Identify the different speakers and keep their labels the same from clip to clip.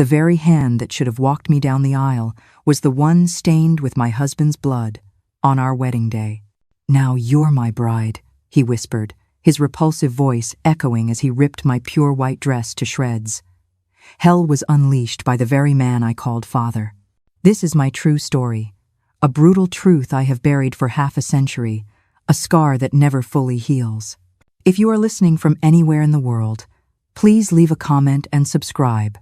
Speaker 1: The very hand that should have walked me down the aisle was the one stained with my husband's blood on our wedding day. "Now you're my bride," he whispered, his repulsive voice echoing as he ripped my pure white dress to shreds. Hell was unleashed by the very man I called father. This is my true story, a brutal truth I have buried for half a century, a scar that never fully heals. If you are listening from anywhere in the world, please leave a comment and subscribe,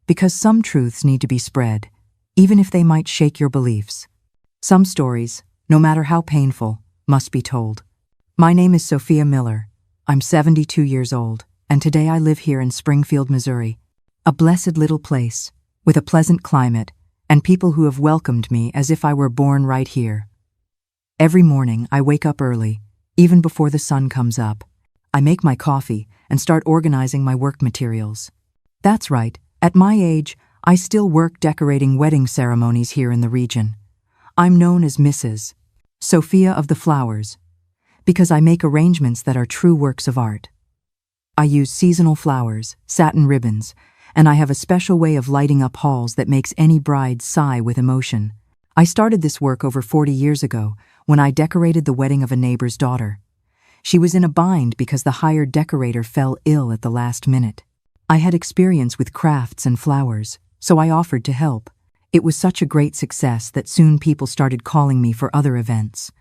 Speaker 1: because some truths need to be spread, even if they might shake your beliefs. Some stories, no matter how painful, must be told. My name is Sophia Miller. I'm 72 years old, and today I live here in Springfield, Missouri, a blessed little place with a pleasant climate and people who have welcomed me as if I were born right here. Every morning I wake up early, even before the sun comes up. I make my coffee and start organizing my work materials. That's right, at my age, I still work decorating wedding ceremonies here in the region. I'm known as Mrs. Sophia of the Flowers, because I make arrangements that are true works of art. I use seasonal flowers, satin ribbons, and I have a special way of lighting up halls that makes any bride sigh with emotion. I started this work over 40 years ago when I decorated the wedding of a neighbor's daughter. She was in a bind because the hired decorator fell ill at the last minute. I had experience with crafts and flowers, so I offered to help. It was such a great success that soon people started calling me for other events.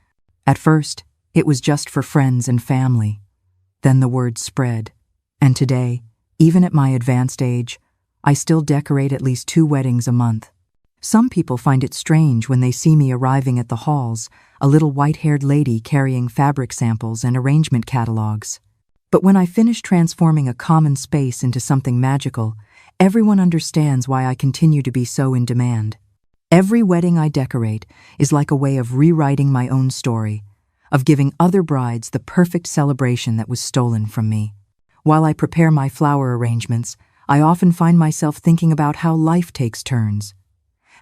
Speaker 1: At first, it was just for friends and family. Then the word spread, and today, even at my advanced age, I still decorate at least 2 weddings a month. Some people find it strange when they see me arriving at the halls, a little white-haired lady carrying fabric samples and arrangement catalogs. But when I finish transforming a common space into something magical, everyone understands why I continue to be so in demand. Every wedding I decorate is like a way of rewriting my own story, of giving other brides the perfect celebration that was stolen from me. While I prepare my flower arrangements, I often find myself thinking about how life takes turns,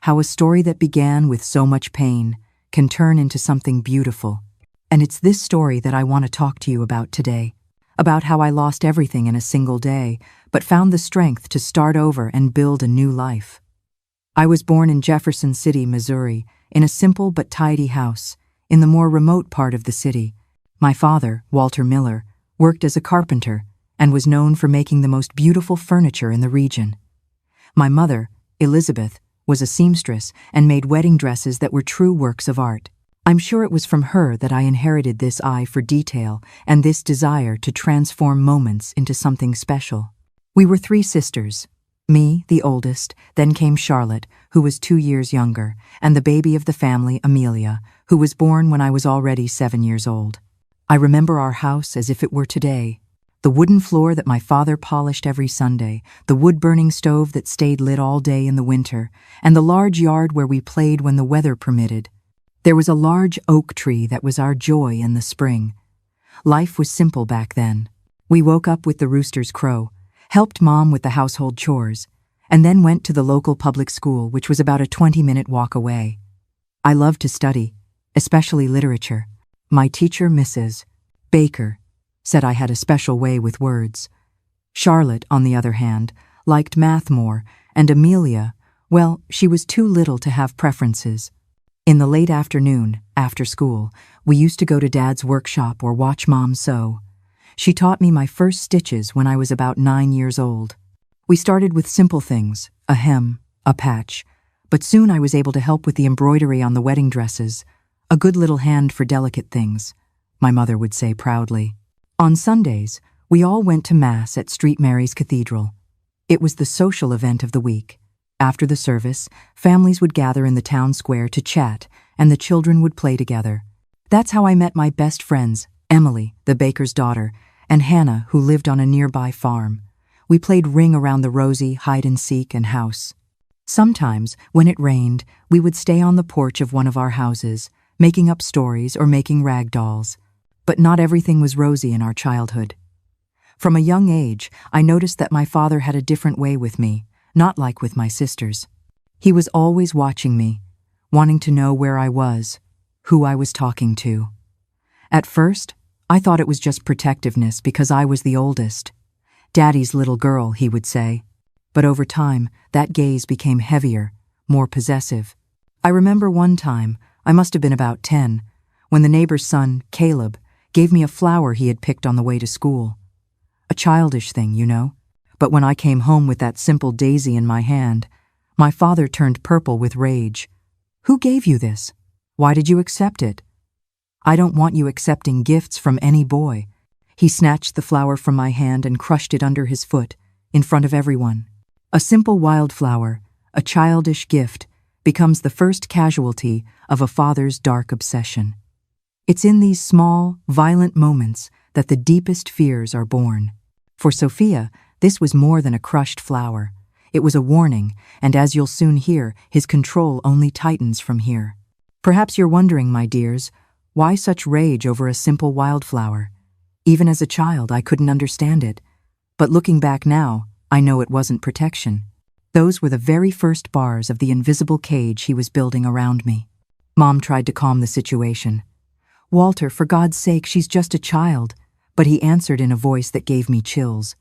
Speaker 1: how a story that began with so much pain can turn into something beautiful. And it's this story that I want to talk to you about today, about how I lost everything in a single day, but found the strength to start over and build a new life. I was born in Jefferson City, Missouri, in a simple but tidy house, in the more remote part of the city. My father, Walter Miller, worked as a carpenter and was known for making the most beautiful furniture in the region. My mother, Elizabeth, was a seamstress and made wedding dresses that were true works of art. I'm sure it was from her that I inherited this eye for detail and this desire to transform moments into something special. We were 3 sisters. Me, the oldest, then came Charlotte, who was 2 years younger, and the baby of the family, Amelia, who was born when I was already 7 years old. I remember our house as if it were today. The wooden floor that my father polished every Sunday, the wood-burning stove that stayed lit all day in the winter, and the large yard where we played when the weather permitted. There was a large oak tree that was our joy in the spring. Life was simple back then. We woke up with the rooster's crow, helped Mom with the household chores, and then went to the local public school, which was about a 20-minute walk away. I loved to study, especially literature. My teacher, Mrs. Baker, said I had a special way with words. Charlotte, on the other hand, liked math more, and Amelia, well, she was too little to have preferences. In the late afternoon, after school, we used to go to Dad's workshop or watch Mom sew. She taught me my first stitches when I was about 9 years old. We started with simple things, a hem, a patch, but soon I was able to help with the embroidery on the wedding dresses, a good little hand for delicate things, my mother would say proudly. On Sundays, we all went to Mass at St. Mary's Cathedral. It was the social event of the week. After the service, families would gather in the town square to chat, and the children would play together. That's how I met my best friends, Emily, the baker's daughter, and Hannah, who lived on a nearby farm. We played ring around the rosy, hide-and-seek, and house. Sometimes, when it rained, we would stay on the porch of one of our houses, making up stories or making rag dolls. But not everything was rosy in our childhood. From a young age, I noticed that my father had a different way with me, not like with my sisters. He was always watching me, wanting to know where I was, who I was talking to. At first, I thought it was just protectiveness because I was the oldest. Daddy's little girl, he would say. But over time, that gaze became heavier, more possessive. I remember one time, I must have been about 10, when the neighbor's son, Caleb, gave me a flower he had picked on the way to school. A childish thing, you know. But when I came home with that simple daisy in my hand, my father turned purple with rage. "Who gave you this? Why did you accept it?" "I don't want you accepting gifts from any boy." He snatched the flower from my hand and crushed it under his foot, in front of everyone. A simple wildflower, a childish gift, becomes the first casualty of a father's dark obsession. It's in these small, violent moments that the deepest fears are born. For Sophia, this was more than a crushed flower. It was a warning, and as you'll soon hear, his control only tightens from here. Perhaps you're wondering, my dears, why such rage over a simple wildflower? Even as a child, I couldn't understand it. But looking back now, I know it wasn't protection. Those were the very first bars of the invisible cage he was building around me. Mom tried to calm the situation. "Walter, for God's sake, she's just a child." But he answered in a voice that gave me chills.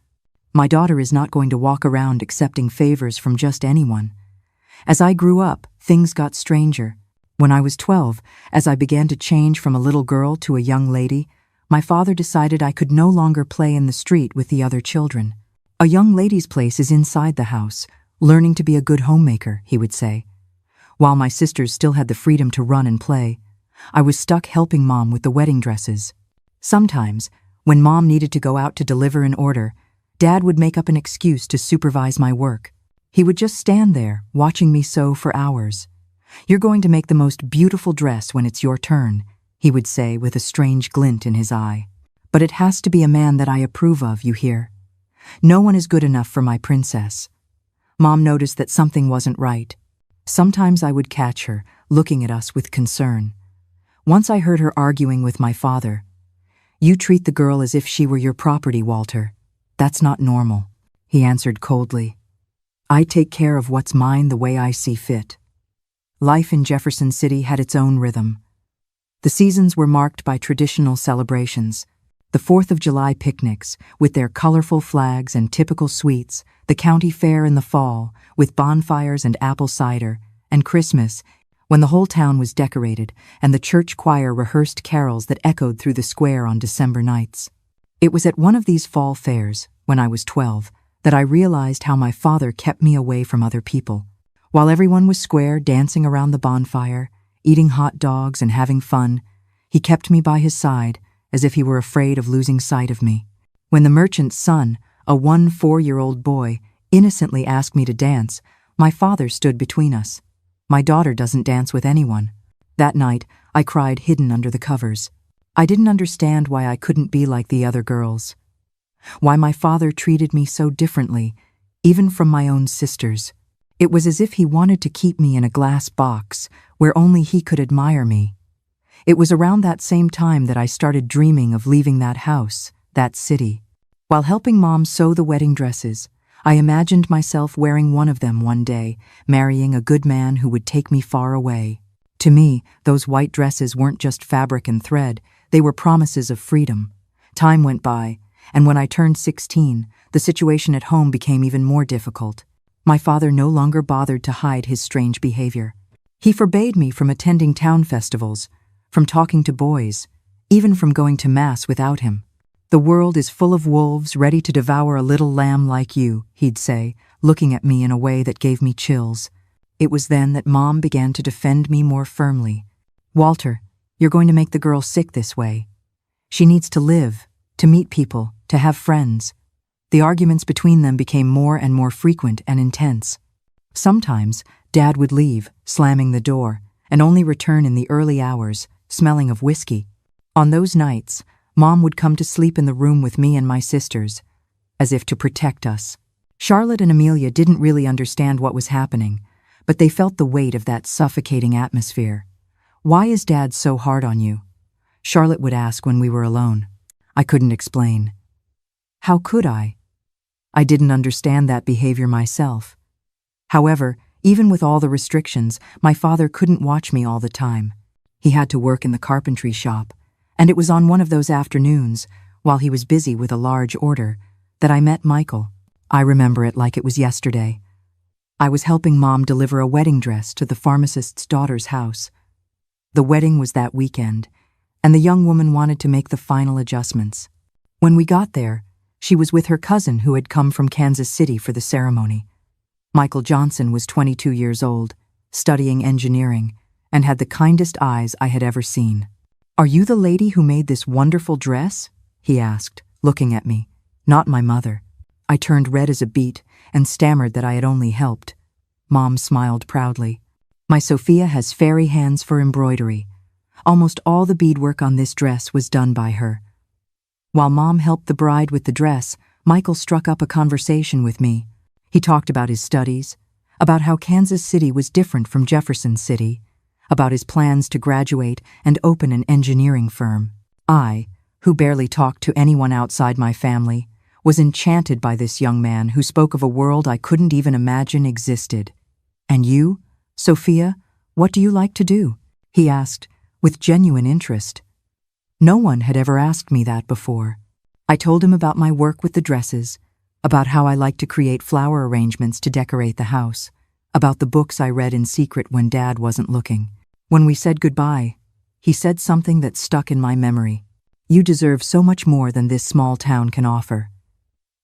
Speaker 1: "My daughter is not going to walk around accepting favors from just anyone." As I grew up, things got stranger. When I was 12, as I began to change from a little girl to a young lady, my father decided I could no longer play in the street with the other children. "A young lady's place is inside the house, learning to be a good homemaker," he would say. While my sisters still had the freedom to run and play, I was stuck helping Mom with the wedding dresses. Sometimes, when Mom needed to go out to deliver an order, Dad would make up an excuse to supervise my work. He would just stand there, watching me sew for hours. "You're going to make the most beautiful dress when it's your turn," he would say with a strange glint in his eye. "But it has to be a man that I approve of, you hear? No one is good enough for my princess." Mom noticed that something wasn't right. Sometimes I would catch her, looking at us with concern. Once I heard her arguing with my father. "You treat the girl as if she were your property, Walter. That's not normal," he answered coldly. "I take care of what's mine the way I see fit." Life in Jefferson City had its own rhythm. The seasons were marked by traditional celebrations. The 4th of July picnics, with their colorful flags and typical sweets, the county fair in the fall, with bonfires and apple cider, and Christmas, when the whole town was decorated and the church choir rehearsed carols that echoed through the square on December nights. It was at one of these fall fairs, when I was 12, that I realized how my father kept me away from other people. While everyone was square, dancing around the bonfire, eating hot dogs and having fun, he kept me by his side, as if he were afraid of losing sight of me. When the merchant's son, a 4-year-old boy, innocently asked me to dance, my father stood between us. "My daughter doesn't dance with anyone." That night, I cried hidden under the covers. I didn't understand why I couldn't be like the other girls. Why my father treated me so differently, even from my own sisters. It was as if he wanted to keep me in a glass box, where only he could admire me. It was around that same time that I started dreaming of leaving that house, that city. While helping Mom sew the wedding dresses, I imagined myself wearing one of them one day, marrying a good man who would take me far away. To me, those white dresses weren't just fabric and thread, they were promises of freedom. Time went by, and when I turned 16, the situation at home became even more difficult. My father no longer bothered to hide his strange behavior. He forbade me from attending town festivals, from talking to boys, even from going to Mass without him. "The world is full of wolves ready to devour a little lamb like you," he'd say, looking at me in a way that gave me chills. It was then that Mom began to defend me more firmly. "Walter, you're going to make the girl sick this way. She needs to live, to meet people, to have friends." The arguments between them became more and more frequent and intense. Sometimes, Dad would leave, slamming the door, and only return in the early hours, smelling of whiskey. On those nights, Mom would come to sleep in the room with me and my sisters, as if to protect us. Charlotte and Amelia didn't really understand what was happening, but they felt the weight of that suffocating atmosphere. "Why is Dad so hard on you?" Charlotte would ask when we were alone. I couldn't explain. How could I? I didn't understand that behavior myself. However, even with all the restrictions, my father couldn't watch me all the time. He had to work in the carpentry shop, and it was on one of those afternoons, while he was busy with a large order, that I met Michael. I remember it like it was yesterday. I was helping Mom deliver a wedding dress to the pharmacist's daughter's house. The wedding was that weekend, and the young woman wanted to make the final adjustments. When we got there, she was with her cousin who had come from Kansas City for the ceremony. Michael Johnson was 22 years old, studying engineering, and had the kindest eyes I had ever seen. "Are you the lady who made this wonderful dress?" he asked, looking at me. "Not my mother." I turned red as a beet and stammered that I had only helped. Mom smiled proudly. "My Sophia has fairy hands for embroidery. Almost all the beadwork on this dress was done by her." While Mom helped the bride with the dress, Michael struck up a conversation with me. He talked about his studies, about how Kansas City was different from Jefferson City, about his plans to graduate and open an engineering firm. I, who barely talked to anyone outside my family, was enchanted by this young man who spoke of a world I couldn't even imagine existed. "And you, Sophia, what do you like to do?" he asked, with genuine interest. No one had ever asked me that before. I told him about my work with the dresses, about how I liked to create flower arrangements to decorate the house, about the books I read in secret when Dad wasn't looking. When we said goodbye, he said something that stuck in my memory. "You deserve so much more than this small town can offer."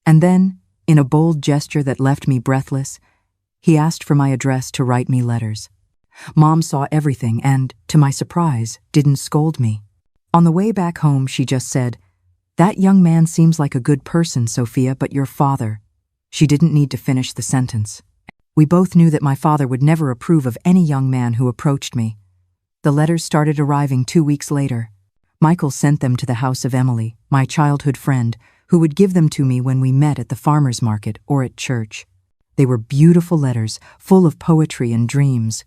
Speaker 1: And then, in a bold gesture that left me breathless, he asked for my address to write me letters. Mom saw everything and, to my surprise, didn't scold me. On the way back home, she just said, "That young man seems like a good person, Sophia, but your father." She didn't need to finish the sentence. We both knew that my father would never approve of any young man who approached me. The letters started arriving 2 weeks later. Michael sent them to the house of Emily, my childhood friend, who would give them to me when we met at the farmer's market or at church. They were beautiful letters, full of poetry and dreams.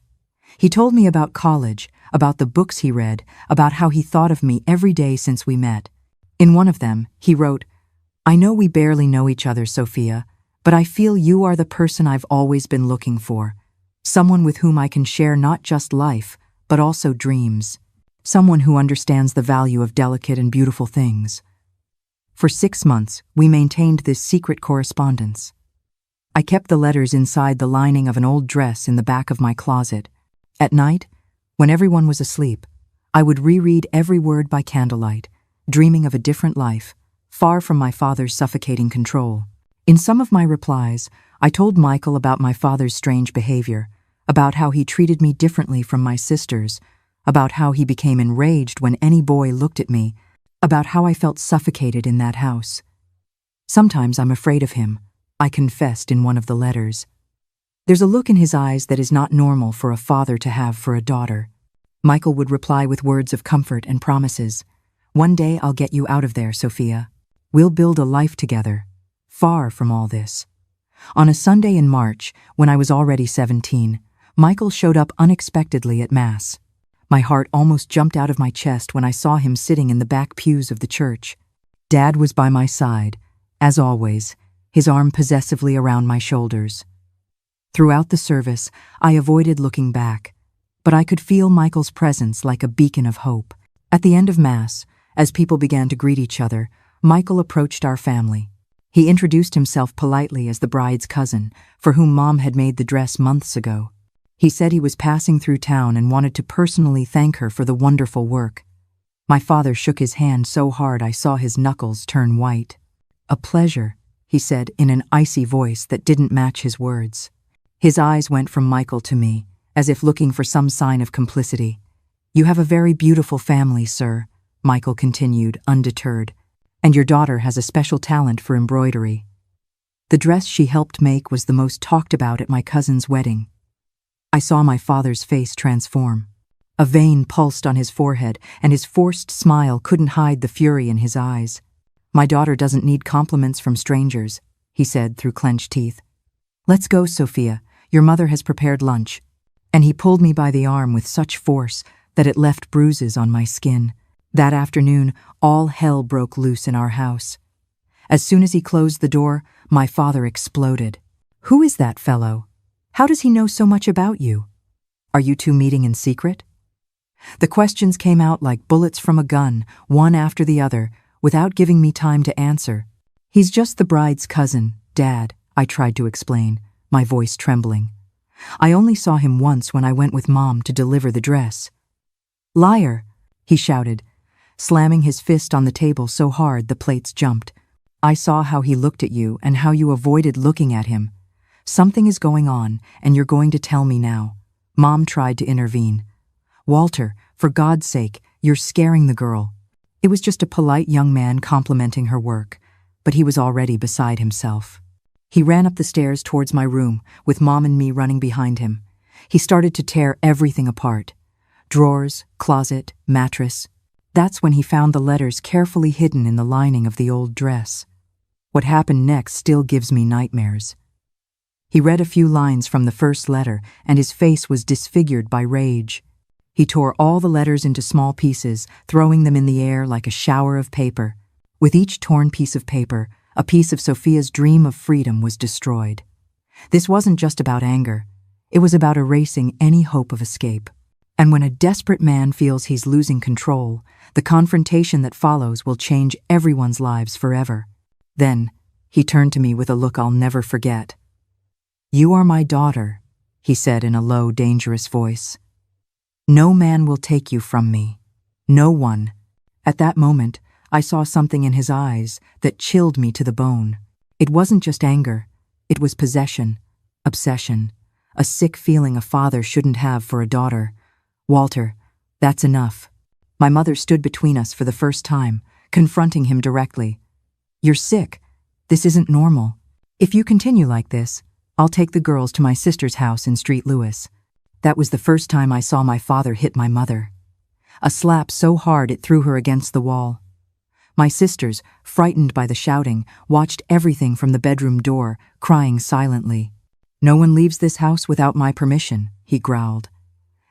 Speaker 1: He told me about college, about the books he read, about how he thought of me every day since we met. In one of them, he wrote, "I know we barely know each other, Sophia, but I feel you are the person I've always been looking for. Someone with whom I can share not just life, but also dreams. Someone who understands the value of delicate and beautiful things." For 6 months, we maintained this secret correspondence. I kept the letters inside the lining of an old dress in the back of my closet. At night, when everyone was asleep, I would reread every word by candlelight, dreaming of a different life, far from my father's suffocating control. In some of my replies, I told Michael about my father's strange behavior, about how he treated me differently from my sisters, about how he became enraged when any boy looked at me, about how I felt suffocated in that house. "Sometimes I'm afraid of him," I confessed in one of the letters. "There's a look in his eyes that is not normal for a father to have for a daughter." Michael would reply with words of comfort and promises. "One day I'll get you out of there, Sophia. We'll build a life together, far from all this." On a Sunday in March, when I was already 17, Michael showed up unexpectedly at Mass. My heart almost jumped out of my chest when I saw him sitting in the back pews of the church. Dad was by my side, as always, his arm possessively around my shoulders. Throughout the service, I avoided looking back, but I could feel Michael's presence like a beacon of hope. At the end of Mass, as people began to greet each other, Michael approached our family. He introduced himself politely as the bride's cousin, for whom Mom had made the dress months ago. He said he was passing through town and wanted to personally thank her for the wonderful work. My father shook his hand so hard I saw his knuckles turn white. "A pleasure," he said in an icy voice that didn't match his words. His eyes went from Michael to me, as if looking for some sign of complicity. "You have a very beautiful family, sir," Michael continued, undeterred, "and your daughter has a special talent for embroidery." The dress she helped make was the most talked about at my cousin's wedding. I saw my father's face transform. A vein pulsed on his forehead, and his forced smile couldn't hide the fury in his eyes. "My daughter doesn't need compliments from strangers," he said through clenched teeth. "Let's go, Sophia. Your mother has prepared lunch." And he pulled me by the arm with such force that it left bruises on my skin. That afternoon, all hell broke loose in our house. As soon as he closed the door, my father exploded. "Who is that fellow? How does he know so much about you? Are you two meeting in secret?" The questions came out like bullets from a gun, one after the other, without giving me time to answer. "He's just the bride's cousin, Dad," I tried to explain, my voice trembling. I only saw him once when I went with Mom to deliver the dress. Liar, he shouted, slamming his fist on the table so hard the plates jumped. I saw how he looked at you and how you avoided looking at him. Something is going on, and you're going to tell me now. Mom tried to intervene. Walter, for God's sake, you're scaring the girl. It was just a polite young man complimenting her work, but he was already beside himself. He ran up the stairs towards my room, with Mom and me running behind him. He started to tear everything apart. Drawers, closet, mattress. That's when he found the letters carefully hidden in the lining of the old dress. What happened next still gives me nightmares. He read a few lines from the first letter, and his face was disfigured by rage. He tore all the letters into small pieces, throwing them in the air like a shower of paper. With each torn piece of paper, a piece of Sophia's dream of freedom was destroyed. This wasn't just about anger. It was about erasing any hope of escape. And when a desperate man feels he's losing control, the confrontation that follows will change everyone's lives forever. Then, he turned to me with a look I'll never forget. "You are my daughter," he said in a low, dangerous voice. "No man will take you from me. No one." At that moment, I saw something in his eyes that chilled me to the bone. It wasn't just anger. It was possession, obsession, a sick feeling a father shouldn't have for a daughter. "Walter, that's enough." My mother stood between us for the first time, confronting him directly. "You're sick. This isn't normal. If you continue like this, I'll take the girls to my sister's house in Street Lewis." That was the first time I saw my father hit my mother. A slap so hard it threw her against the wall. My sisters, frightened by the shouting, watched everything from the bedroom door, crying silently. "No one leaves this house without my permission," he growled.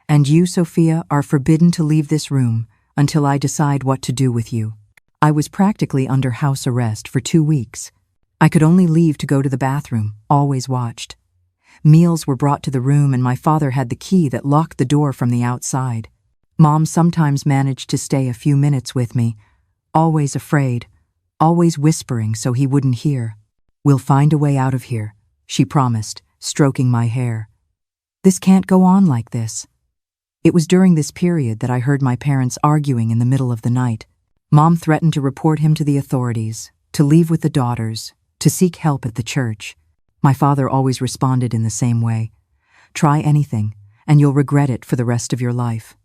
Speaker 1: "And you, Sophia, are forbidden to leave this room until I decide what to do with you." I was practically under house arrest for 2 weeks. I could only leave to go to the bathroom, always watched. Meals were brought to the room and my father had the key that locked the door from the outside. Mom sometimes managed to stay a few minutes with me, always afraid, always whispering so he wouldn't hear. "We'll find a way out of here," she promised, stroking my hair. "This can't go on like this." It was during this period that I heard my parents arguing in the middle of the night. Mom threatened to report him to the authorities, to leave with the daughters, to seek help at the church. My father always responded in the same way. "Try anything, and you'll regret it for the rest of your life."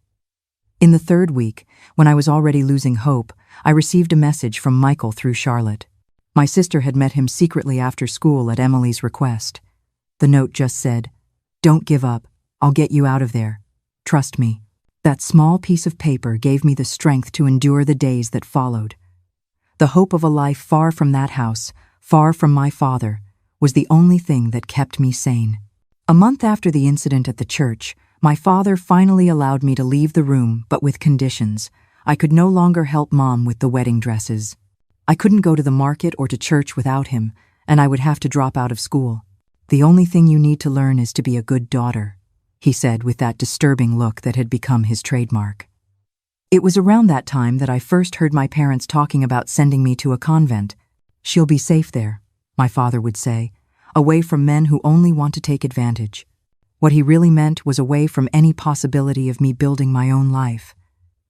Speaker 1: In the 3rd week, when I was already losing hope, I received a message from Michael through Charlotte. My sister had met him secretly after school at Emily's request. The note just said, "Don't give up. I'll get you out of there. Trust me." That small piece of paper gave me the strength to endure the days that followed. The hope of a life far from that house, far from my father, was the only thing that kept me sane. A month after the incident at the church, my father finally allowed me to leave the room, but with conditions. I could no longer help Mom with the wedding dresses. I couldn't go to the market or to church without him, and I would have to drop out of school. "The only thing you need to learn is to be a good daughter," he said with that disturbing look that had become his trademark. It was around that time that I first heard my parents talking about sending me to a convent. "She'll be safe there," my father would say, "away from men who only want to take advantage." What he really meant was away from any possibility of me building my own life.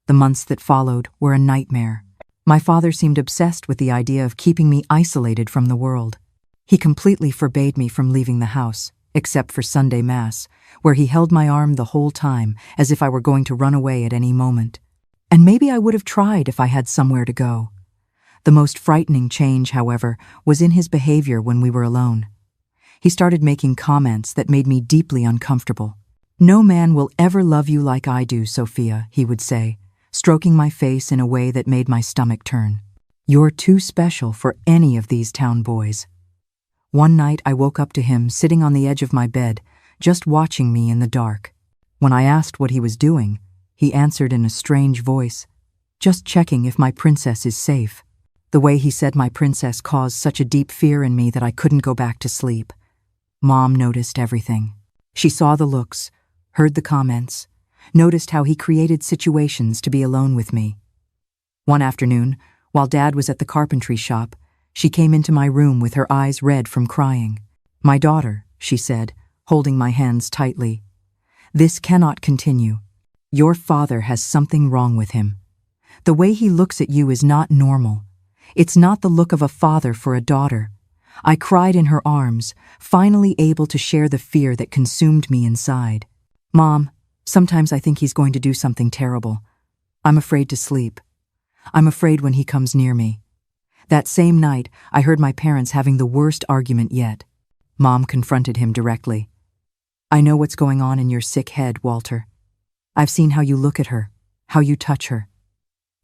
Speaker 1: The months that followed were a nightmare. My father seemed obsessed with the idea of keeping me isolated from the world. He completely forbade me from leaving the house, except for Sunday Mass, where he held my arm the whole time, as if I were going to run away at any moment. And maybe I would have tried if I had somewhere to go. The most frightening change, however, was in his behavior when we were alone. He started making comments that made me deeply uncomfortable. "No man will ever love you like I do, Sophia," he would say, stroking my face in a way that made my stomach turn. "You're too special for any of these town boys." One night I woke up to him sitting on the edge of my bed, just watching me in the dark. When I asked what he was doing, he answered in a strange voice, "Just checking if my princess is safe." The way he said my princess caused such a deep fear in me that I couldn't go back to sleep. Mom noticed everything. She saw the looks, heard the comments, noticed how he created situations to be alone with me. One afternoon, while Dad was at the carpentry shop, she came into my room with her eyes red from crying. My daughter, she said, holding my hands tightly. This cannot continue. Your father has something wrong with him. The way he looks at you is not normal. It's not the look of a father for a daughter. I cried in her arms, finally able to share the fear that consumed me inside. Mom, sometimes I think he's going to do something terrible. I'm afraid to sleep. I'm afraid when he comes near me. That same night, I heard my parents having the worst argument yet. Mom confronted him directly. I know what's going on in your sick head, Walter. I've seen how you look at her, how you touch her.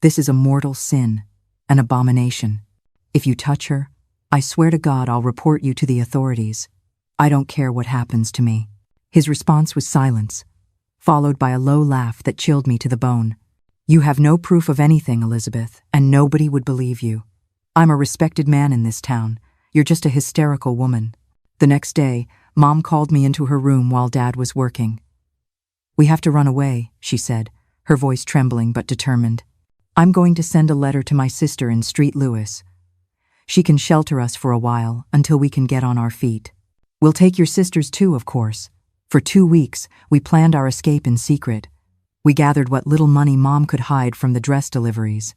Speaker 1: This is a mortal sin, an abomination. If you touch her, I swear to God I'll report you to the authorities. I don't care what happens to me. His response was silence, followed by a low laugh that chilled me to the bone. You have no proof of anything, Elizabeth, and nobody would believe you. I'm a respected man in this town. You're just a hysterical woman. The next day, Mom called me into her room while Dad was working. We have to run away, she said, her voice trembling but determined. I'm going to send a letter to my sister in St. Louis. She can shelter us for a while until we can get on our feet. We'll take your sisters too, of course. For 2 weeks, we planned our escape in secret. We gathered what little money Mom could hide from the dress deliveries.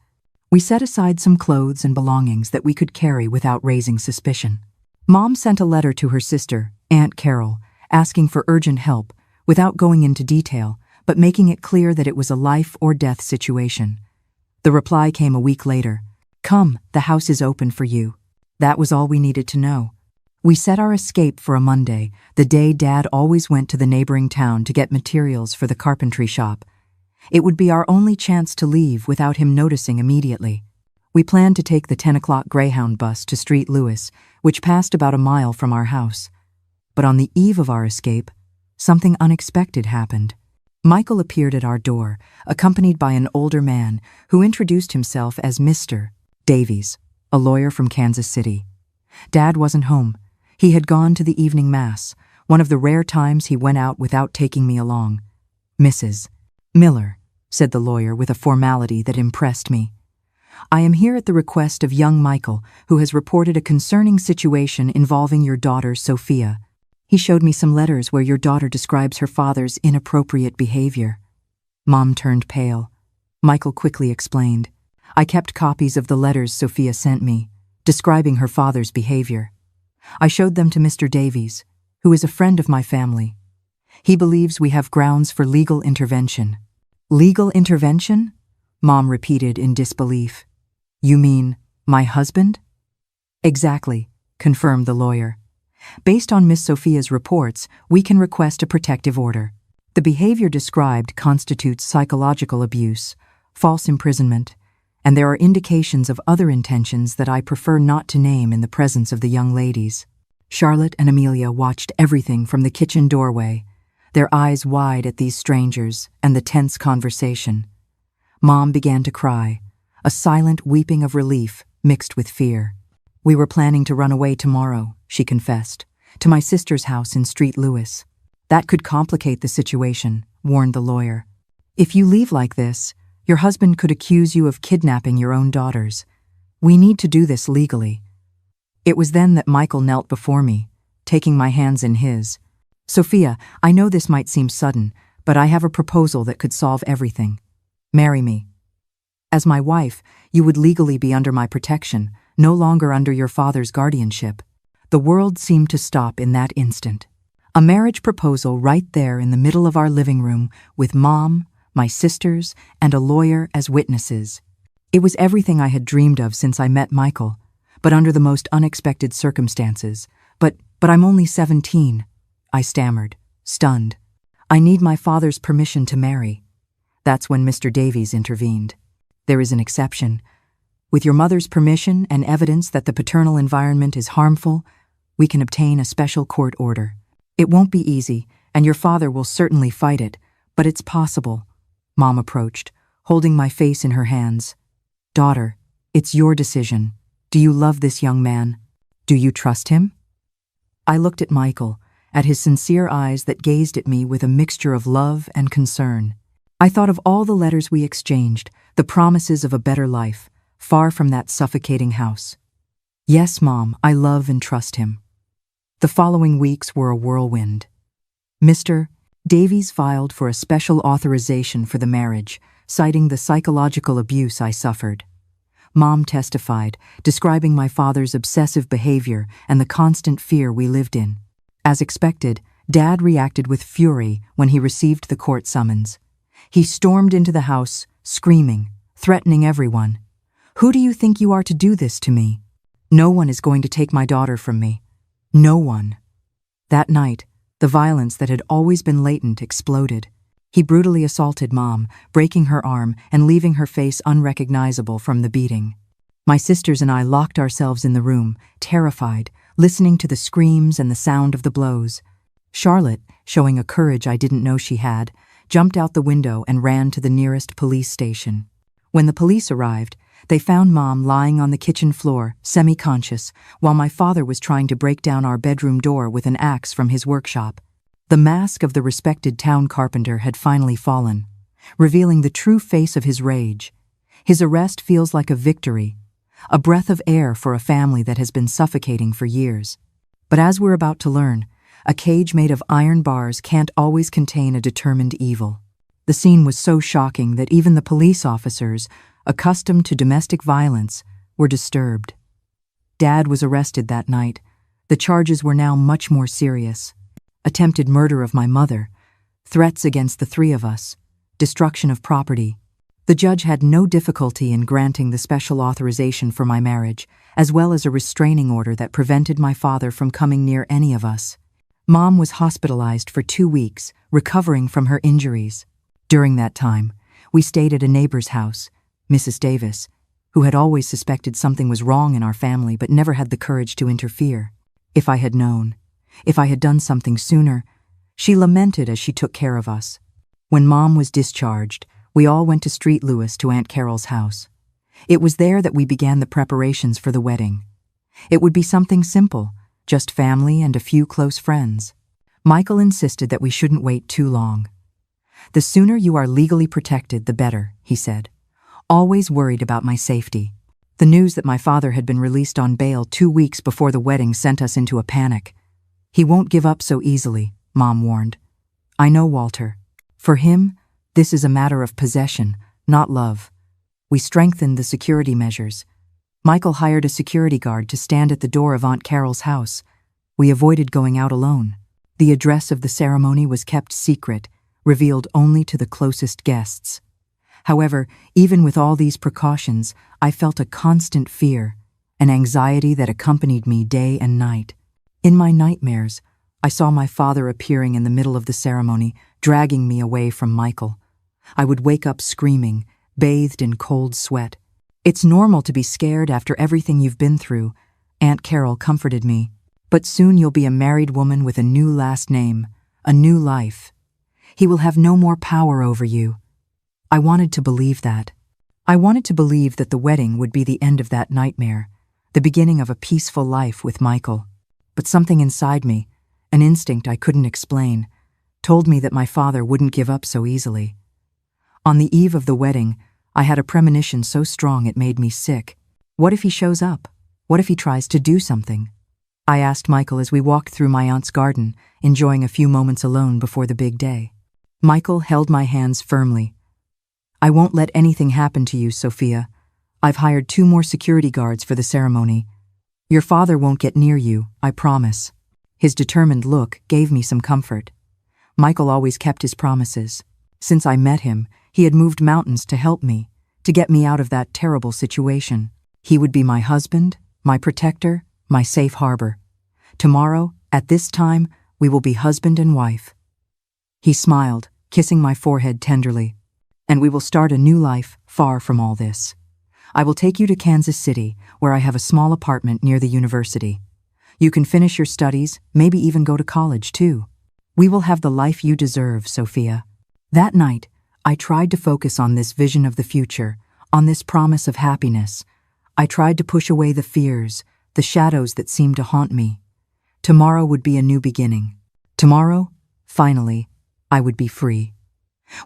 Speaker 1: We set aside some clothes and belongings that we could carry without raising suspicion. Mom sent a letter to her sister, Aunt Carol, asking for urgent help, without going into detail, but making it clear that it was a life-or-death situation. The reply came a week later. Come, the house is open for you. That was all we needed to know. We set our escape for a Monday, the day Dad always went to the neighboring town to get materials for the carpentry shop. It would be our only chance to leave without him noticing immediately. We planned to take the 10 o'clock Greyhound bus to St. Louis, which passed about a mile from our house. But on the eve of our escape, something unexpected happened. Michael appeared at our door, accompanied by an older man who introduced himself as Mr. Davies, a lawyer from Kansas City. Dad wasn't home. He had gone to the evening mass, one of the rare times he went out without taking me along. Mrs. Miller, said the lawyer with a formality that impressed me. I am here at the request of young Michael, who has reported a concerning situation involving your daughter, Sophia. He showed me some letters where your daughter describes her father's inappropriate behavior. Mom turned pale. Michael quickly explained. I kept copies of the letters Sophia sent me, describing her father's behavior. I showed them to Mr. Davies, who is a friend of my family. He believes we have grounds for legal intervention. Legal intervention? Mom repeated in disbelief. You mean my husband? Exactly, confirmed the lawyer. Based on Miss Sophia's reports, we can request a protective order. The behavior described constitutes psychological abuse, false imprisonment, and there are indications of other intentions that I prefer not to name in the presence of the young ladies. Charlotte and Amelia watched everything from the kitchen doorway, their eyes wide at these strangers and the tense conversation. Mom began to cry, a silent weeping of relief mixed with fear. We were planning to run away tomorrow, she confessed, to my sister's house in St. Louis. That could complicate the situation, warned the lawyer. If you leave like this, your husband could accuse you of kidnapping your own daughters. We need to do this legally. It was then that Michael knelt before me, taking my hands in his. Sophia, I know this might seem sudden, but I have a proposal that could solve everything. Marry me. As my wife, you would legally be under my protection, no longer under your father's guardianship. The world seemed to stop in that instant. A marriage proposal right there in the middle of our living room with Mom, my sisters, and a lawyer as witnesses. It was everything I had dreamed of since I met Michael, but under the most unexpected circumstances. But I'm only 17, I stammered, stunned. I need my father's permission to marry. That's when Mr. Davies intervened. There is an exception. With your mother's permission and evidence that the paternal environment is harmful, we can obtain a special court order. It won't be easy, and your father will certainly fight it, but it's possible. Mom approached, holding my face in her hands. Daughter, it's your decision. Do you love this young man? Do you trust him? I looked at Michael, at his sincere eyes that gazed at me with a mixture of love and concern. I thought of all the letters we exchanged, the promises of a better life, far from that suffocating house. Yes, Mom, I love and trust him. The following weeks were a whirlwind. Mr. Davies filed for a special authorization for the marriage, citing the psychological abuse I suffered. Mom testified, describing my father's obsessive behavior and the constant fear we lived in. As expected, Dad reacted with fury when he received the court summons. He stormed into the house, screaming, threatening everyone. "Who do you think you are to do this to me? No one is going to take my daughter from me. No one." That night, the violence that had always been latent exploded. He brutally assaulted Mom, breaking her arm and leaving her face unrecognizable from the beating. My sisters and I locked ourselves in the room, terrified, listening to the screams and the sound of the blows. Charlotte, showing a courage I didn't know she had, jumped out the window and ran to the nearest police station. When the police arrived, they found Mom lying on the kitchen floor, semi-conscious, while my father was trying to break down our bedroom door with an axe from his workshop. The mask of the respected town carpenter had finally fallen, revealing the true face of his rage. His arrest feels like a victory, a breath of air for a family that has been suffocating for years. But as we're about to learn, a cage made of iron bars can't always contain a determined evil. The scene was so shocking that even the police officers, accustomed to domestic violence, were disturbed. Dad was arrested that night. The charges were now much more serious. Attempted murder of my mother, threats against the three of us, destruction of property. The judge had no difficulty in granting the special authorization for my marriage, as well as a restraining order that prevented my father from coming near any of us. Mom was hospitalized for 2 weeks, recovering from her injuries. During that time, we stayed at a neighbor's house, Mrs. Davis, who had always suspected something was wrong in our family but never had the courage to interfere. If I had known, if I had done something sooner, she lamented as she took care of us. When Mom was discharged, we all went to Street Lewis to Aunt Carol's house. It was there that we began the preparations for the wedding. It would be something simple, just family and a few close friends. Michael insisted that we shouldn't wait too long. "The sooner you are legally protected, the better," he said, always worried about my safety. The news that my father had been released on bail 2 weeks before the wedding sent us into a panic. "He won't give up so easily," Mom warned. "I know Walter. For him, this is a matter of possession, not love." We strengthened the security measures. Michael hired a security guard to stand at the door of Aunt Carol's house. We avoided going out alone. The address of the ceremony was kept secret, revealed only to the closest guests. However, even with all these precautions, I felt a constant fear, an anxiety that accompanied me day and night. In my nightmares, I saw my father appearing in the middle of the ceremony, dragging me away from Michael. I would wake up screaming, bathed in cold sweat. "It's normal to be scared after everything you've been through," Aunt Carol comforted me. "But soon you'll be a married woman with a new last name, a new life. He will have no more power over you." I wanted to believe that. I wanted to believe that the wedding would be the end of that nightmare, the beginning of a peaceful life with Michael. But something inside me, an instinct I couldn't explain, told me that my father wouldn't give up so easily. On the eve of the wedding, I had a premonition so strong it made me sick. What if he shows up? What if he tries to do something? I asked Michael as we walked through my aunt's garden, enjoying a few moments alone before the big day. Michael held my hands firmly. "I won't let anything happen to you, Sophia. I've hired 2 more security guards for the ceremony. Your father won't get near you, I promise." His determined look gave me some comfort. Michael always kept his promises. Since I met him, he had moved mountains to help me, to get me out of that terrible situation. He would be my husband, my protector, my safe harbor. Tomorrow, at this time, we will be husband and wife. He smiled, kissing my forehead tenderly. "And we will start a new life far from all this. I will take you to Kansas City, where I have a small apartment near the university. You can finish your studies, maybe even go to college too. We will have the life you deserve, Sophia." That night, I tried to focus on this vision of the future, on this promise of happiness. I tried to push away the fears, the shadows that seemed to haunt me. Tomorrow would be a new beginning. Tomorrow, finally, I would be free.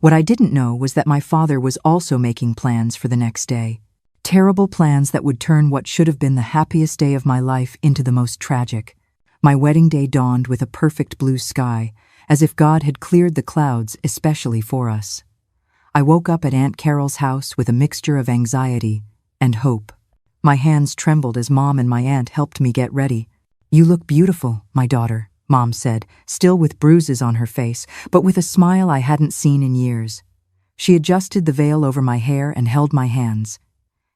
Speaker 1: What I didn't know was that my father was also making plans for the next day. Terrible plans that would turn what should have been the happiest day of my life into the most tragic. My wedding day dawned with a perfect blue sky, as if God had cleared the clouds especially for us. I woke up at Aunt Carol's house with a mixture of anxiety and hope. My hands trembled as Mom and my aunt helped me get ready. "You look beautiful, my daughter," Mom said, still with bruises on her face, but with a smile I hadn't seen in years. She adjusted the veil over my hair and held my hands.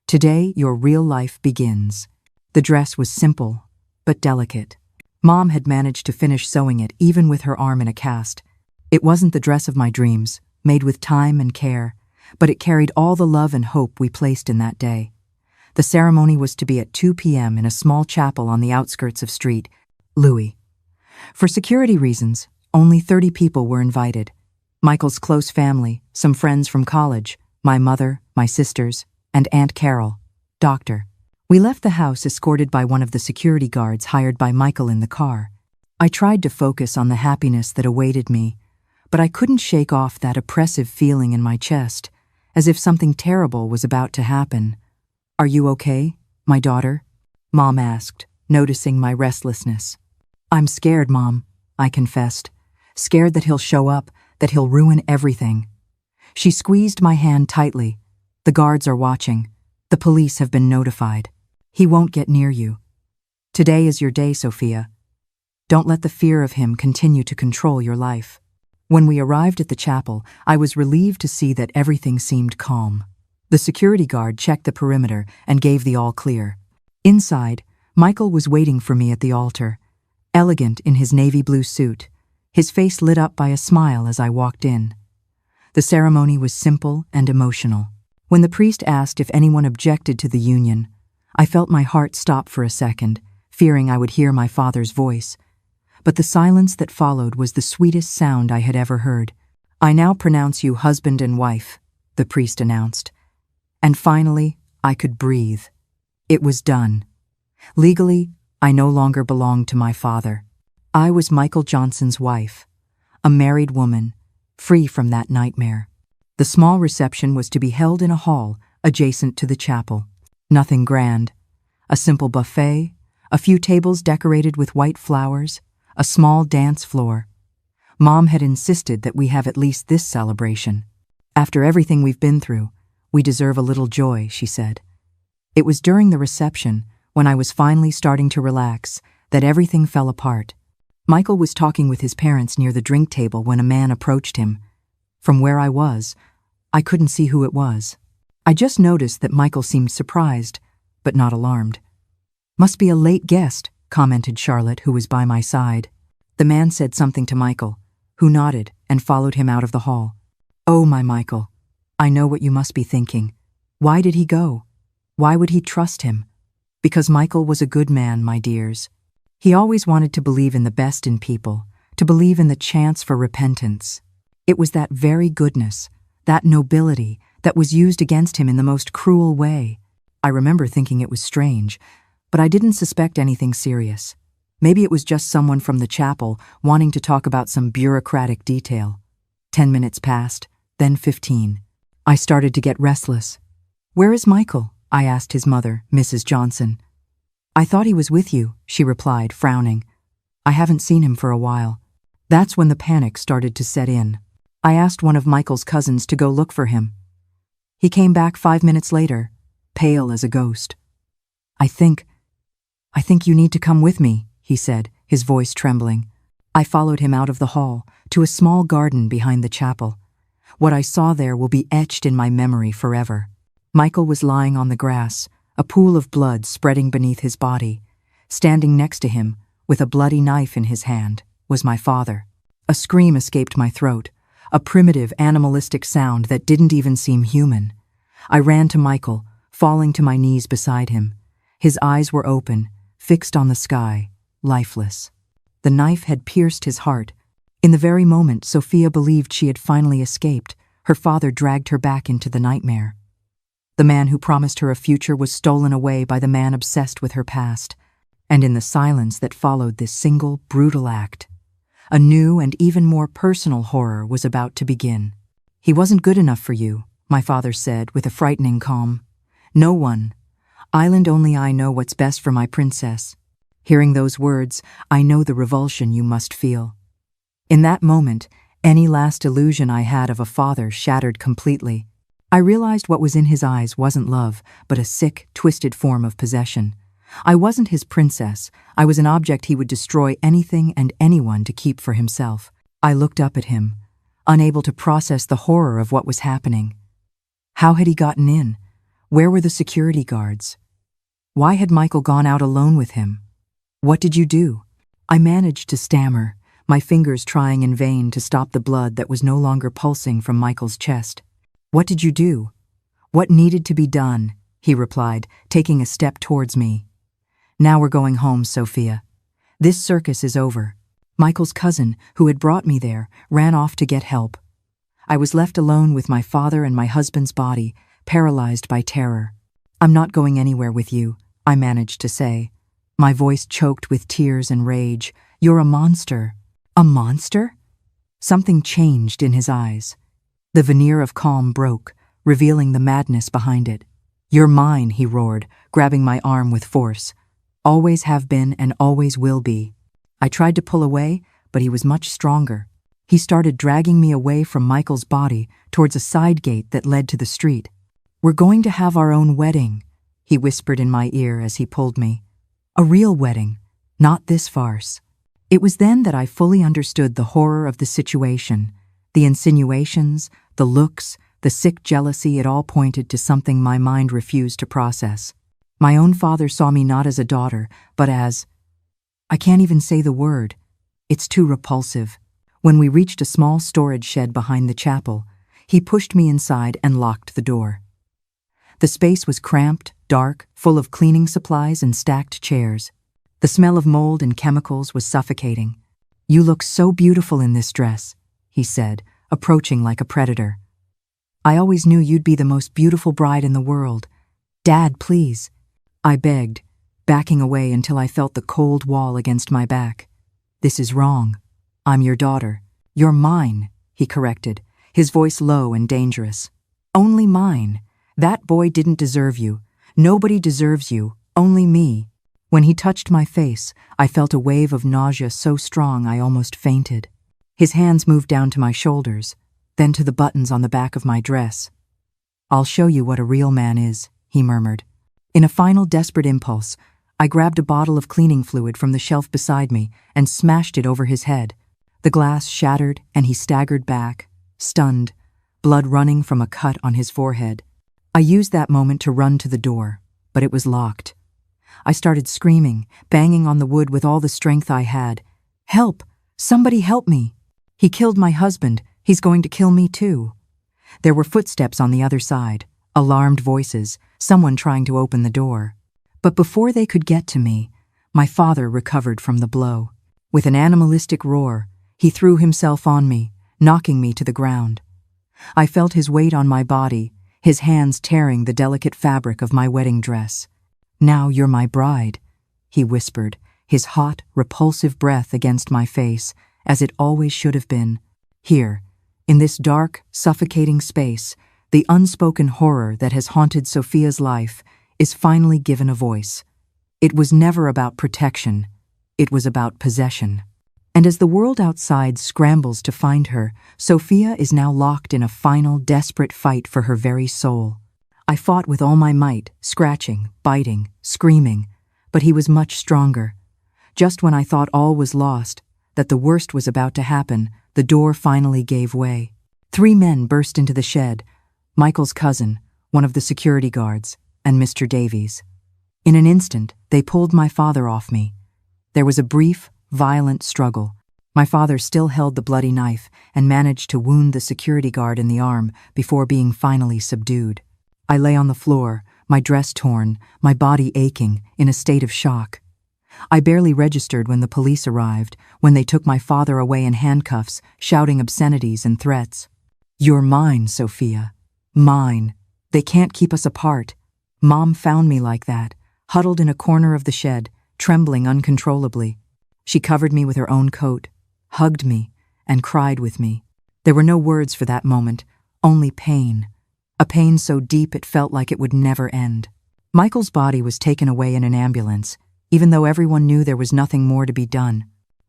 Speaker 1: "Today, your real life begins." The dress was simple, but delicate. Mom had managed to finish sewing it even with her arm in a cast. It wasn't the dress of my dreams, made with time and care, but it carried all the love and hope we placed in that day. The ceremony was to be at 2 p.m. in a small chapel on the outskirts of St. Louis. For security reasons, only 30 people were invited. Michael's close family, some friends from college, my mother, my sisters, and Aunt Carol, Doctor. We left the house escorted by one of the security guards hired by Michael in the car. I tried to focus on the happiness that awaited me, but I couldn't shake off that oppressive feeling in my chest, as if something terrible was about to happen. "Are you okay, my daughter?" Mom asked, noticing my restlessness. "I'm scared, Mom," I confessed. "Scared that he'll show up, that he'll ruin everything." She squeezed my hand tightly. "The guards are watching. The police have been notified. He won't get near you. Today is your day, Sophia. Don't let the fear of him continue to control your life." When we arrived at the chapel, I was relieved to see that everything seemed calm. The security guard checked the perimeter and gave the all clear. Inside, Michael was waiting for me at the altar, elegant in his navy blue suit, his face lit up by a smile as I walked in. The ceremony was simple and emotional. When the priest asked if anyone objected to the union, I felt my heart stop for a second, fearing I would hear my father's voice. But the silence that followed was the sweetest sound I had ever heard. "I now pronounce you husband and wife," the priest announced. And finally, I could breathe. It was done. Legally, I no longer belonged to my father. I was Michael Johnson's wife, a married woman, free from that nightmare. The small reception was to be held in a hall adjacent to the chapel. Nothing grand. A simple buffet, a few tables decorated with white flowers, a small dance floor. Mom had insisted that we have at least this celebration. "After everything we've been through, we deserve a little joy," she said. It was during the reception, when I was finally starting to relax, that everything fell apart. Michael was talking with his parents near the drink table when a man approached him. From where I was, I couldn't see who it was. I just noticed that Michael seemed surprised, but not alarmed. "Must be a late guest," commented Charlotte, who was by my side. The man said something to Michael, who nodded and followed him out of the hall. "Oh, my Michael, I know what you must be thinking. Why did he go? Why would he trust him? Because Michael was a good man, my dears. He always wanted to believe in the best in people, to believe in the chance for repentance. It was that very goodness, that nobility, that was used against him in the most cruel way. I remember thinking it was strange, but I didn't suspect anything serious. Maybe it was just someone from the chapel wanting to talk about some bureaucratic detail. 10 minutes passed, then 15. I started to get restless. "Where is Michael?" I asked his mother, Mrs. Johnson. "I thought he was with you," she replied, frowning. "I haven't seen him for a while." That's when the panic started to set in. I asked one of Michael's cousins to go look for him. He came back 5 minutes later, pale as a ghost. I think you need to come with me," he said, his voice trembling. I followed him out of the hall, to a small garden behind the chapel. What I saw there will be etched in my memory forever. Michael was lying on the grass, a pool of blood spreading beneath his body. Standing next to him, with a bloody knife in his hand, was my father. A scream escaped my throat, a primitive, animalistic sound that didn't even seem human. I ran to Michael, falling to my knees beside him. His eyes were open, fixed on the sky, lifeless. The knife had pierced his heart. In the very moment Sophia believed she had finally escaped, her father dragged her back into the nightmare. The man who promised her a future was stolen away by the man obsessed with her past. And in the silence that followed this single, brutal act, a new and even more personal horror was about to begin. "He wasn't good enough for you," my father said with a frightening calm. "No one. Island only I know what's best for my princess. Hearing those words, I know the revulsion you must feel. In that moment, any last illusion I had of a father shattered completely. I realized what was in his eyes wasn't love, but a sick, twisted form of possession. I wasn't his princess. I was an object he would destroy anything and anyone to keep for himself. I looked up at him, unable to process the horror of what was happening. How had he gotten in? Where were the security guards? Why had Michael gone out alone with him? What did you do? I managed to stammer, my fingers trying in vain to stop the blood that was no longer pulsing from Michael's chest. What did you do? What needed to be done? He replied, taking a step towards me. Now we're going home, Sophia. This circus is over. Michael's cousin, who had brought me there, ran off to get help. I was left alone with my father and my husband's body, paralyzed by terror. I'm not going anywhere with you, I managed to say. My voice choked with tears and rage. You're a monster. A monster? Something changed in his eyes. The veneer of calm broke, revealing the madness behind it. You're mine, he roared, grabbing my arm with force. Always have been and always will be. I tried to pull away, but he was much stronger. He started dragging me away from Michael's body towards a side gate that led to the street. We're going to have our own wedding, he whispered in my ear as he pulled me. A real wedding, not this farce. It was then that I fully understood the horror of the situation. The insinuations, the looks, the sick jealousy, it all pointed to something my mind refused to process. My own father saw me not as a daughter, but as… I can't even say the word. It's too repulsive. When we reached a small storage shed behind the chapel, he pushed me inside and locked the door. The space was cramped, dark, full of cleaning supplies and stacked chairs. The smell of mold and chemicals was suffocating. You look so beautiful in this dress, he said, approaching like a predator. I always knew you'd be the most beautiful bride in the world. Dad, please, I begged, backing away until I felt the cold wall against my back. This is wrong. I'm your daughter. You're mine, he corrected, his voice low and dangerous. Only mine. That boy didn't deserve you. Nobody deserves you, only me. When he touched my face, I felt a wave of nausea so strong I almost fainted. His hands moved down to my shoulders, then to the buttons on the back of my dress. I'll show you what a real man is, he murmured. In a final desperate impulse, I grabbed a bottle of cleaning fluid from the shelf beside me and smashed it over his head. The glass shattered and he staggered back, stunned, blood running from a cut on his forehead. I used that moment to run to the door, but it was locked. I started screaming, banging on the wood with all the strength I had. Help! Somebody help me! He killed my husband. He's going to kill me too. There were footsteps on the other side, alarmed voices, someone trying to open the door. But before they could get to me, my father recovered from the blow. With an animalistic roar, he threw himself on me, knocking me to the ground. I felt his weight on my body, his hands tearing the delicate fabric of my wedding dress. Now you're my bride, he whispered, his hot, repulsive breath against my face, as it always should have been. Here, in this dark, suffocating space, the unspoken horror that has haunted Sophia's life is finally given a voice. It was never about protection. It was about possession. And as the world outside scrambles to find her, Sophia is now locked in a final, desperate fight for her very soul. I fought with all my might, scratching, biting, screaming, but he was much stronger. Just when I thought all was lost, that the worst was about to happen, the door finally gave way. 3 men burst into the shed, Michael's cousin, one of the security guards, and Mr. Davies. In an instant, they pulled my father off me. There was a brief, violent struggle. My father still held the bloody knife and managed to wound the security guard in the arm before being finally subdued. I lay on the floor, my dress torn, my body aching, in a state of shock. I barely registered when the police arrived, when they took my father away in handcuffs, shouting obscenities and threats. You're mine, Sophia. Mine. They can't keep us apart. Mom found me like that, huddled in a corner of the shed, trembling uncontrollably. She covered me with her own coat, hugged me, and cried with me. There were no words for that moment, only pain. A pain so deep it felt like it would never end. Michael's body was taken away in an ambulance, even though everyone knew there was nothing more to be done.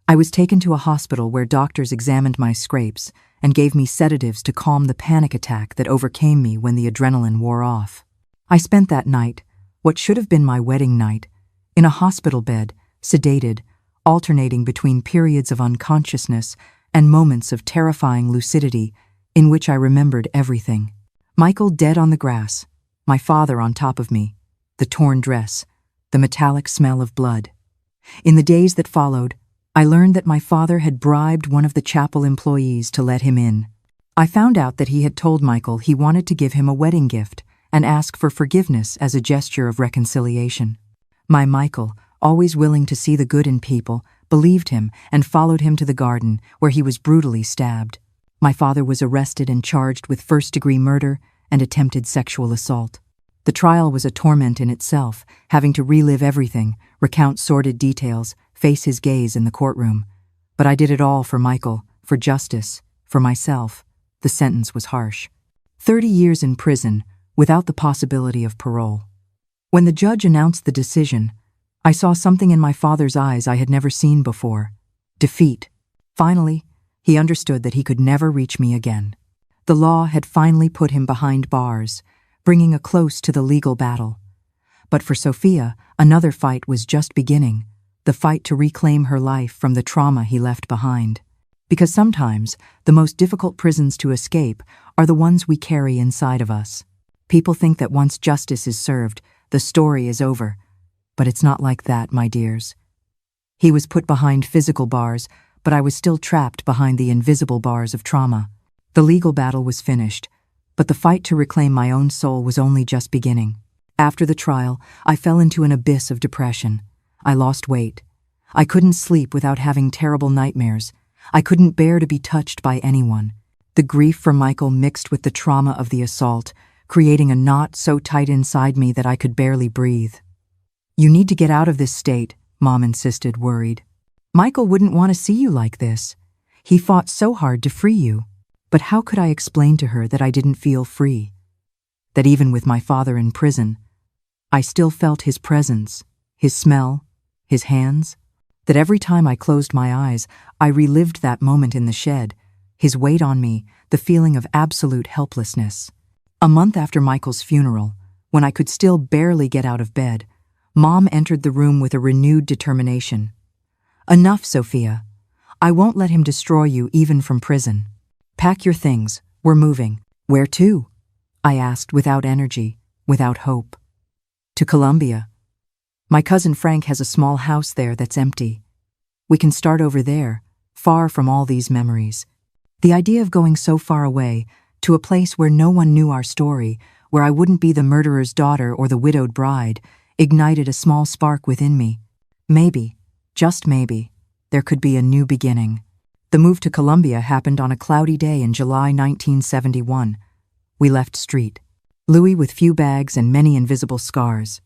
Speaker 1: I was taken to a hospital where doctors examined my scrapes and gave me sedatives to calm the panic attack that overcame me when the adrenaline wore off. I spent that night, what should have been my wedding night, in a hospital bed, sedated, alternating between periods of unconsciousness and moments of terrifying lucidity in which I remembered everything. Michael dead on the grass, my father on top of me, the torn dress, the metallic smell of blood. In the days that followed, I learned that my father had bribed one of the chapel employees to let him in. I found out that he had told Michael he wanted to give him a wedding gift and ask for forgiveness as a gesture of reconciliation. My Michael, always willing to see the good in people, believed him and followed him to the garden, where he was brutally stabbed. My father was arrested and charged with first-degree murder and attempted sexual assault. The trial was a torment in itself, having to relive everything, recount sordid details, face his gaze in the courtroom. But I did it all for Michael, for justice, for myself. The sentence was harsh. 30 years in prison, without the possibility of parole. When the judge announced the decision, I saw something in my father's eyes I had never seen before. Defeat. Finally, he understood that he could never reach me again. The law had finally put him behind bars, bringing a close to the legal battle. But for Sophia, another fight was just beginning, the fight to reclaim her life from the trauma he left behind. Because sometimes, the most difficult prisons to escape are the ones we carry inside of us. People think that once justice is served, the story is over. But it's not like that, my dears. He was put behind physical bars, but I was still trapped behind the invisible bars of trauma. The legal battle was finished, but the fight to reclaim my own soul was only just beginning. After the trial, I fell into an abyss of depression. I lost weight. I couldn't sleep without having terrible nightmares. I couldn't bear to be touched by anyone. The grief for Michael mixed with the trauma of the assault, creating a knot so tight inside me that I could barely breathe. "You need to get out of this state," Mom insisted, worried. "Michael wouldn't want to see you like this. He fought so hard to free you." But how could I explain to her that I didn't feel free? That even with my father in prison, I still felt his presence, his smell, his hands? That every time I closed my eyes, I relived that moment in the shed, his weight on me, the feeling of absolute helplessness. A month after Michael's funeral, when I could still barely get out of bed, Mom entered the room with a renewed determination. "Enough, Sophia. I won't let him destroy you even from prison. Pack your things, we're moving." "Where to?" I asked, without energy, without hope. "To Colombia. My cousin Frank has a small house there that's empty. We can start over there, far from all these memories." The idea of going so far away, to a place where no one knew our story, where I wouldn't be the murderer's daughter or the widowed bride, ignited a small spark within me. Maybe, just maybe, there could be a new beginning. The move to Colombia happened on a cloudy day in July 1971. We left Street. Louis with few bags and many invisible scars.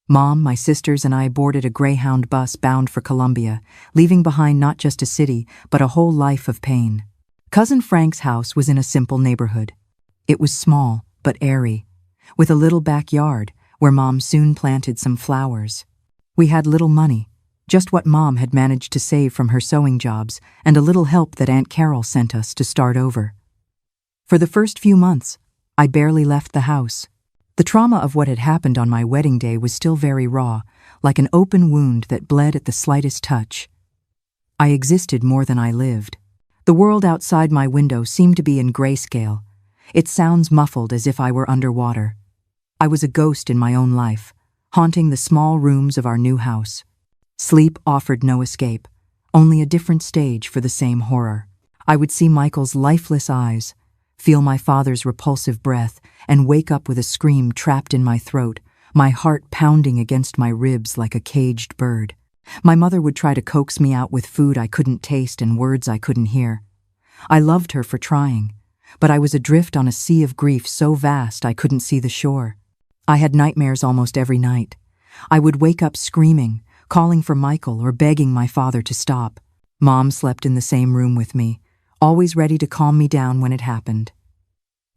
Speaker 1: Mom, my sisters, and I boarded a Greyhound bus bound for Colombia, leaving behind not just a city, but a whole life of pain. Cousin Frank's house was in a simple neighborhood. It was small, but airy, with a little backyard where Mom soon planted some flowers. We had little money, just what Mom had managed to save from her sewing jobs and a little help that Aunt Carol sent us to start over. For the first few months, I barely left the house. The trauma of what had happened on my wedding day was still very raw, like an open wound that bled at the slightest touch. I existed more than I lived. The world outside my window seemed to be in grayscale. Its sounds muffled as if I were underwater. I was a ghost in my own life, haunting the small rooms of our new house. Sleep offered no escape, only a different stage for the same horror. I would see Michael's lifeless eyes, feel my father's repulsive breath, and wake up with a scream trapped in my throat, my heart pounding against my ribs like a caged bird. My mother would try to coax me out with food I couldn't taste and words I couldn't hear. I loved her for trying, but I was adrift on a sea of grief so vast I couldn't see the shore. I had nightmares almost every night. I would wake up screaming, calling for Michael or begging my father to stop. Mom slept in the same room with me, always ready to calm me down when it happened.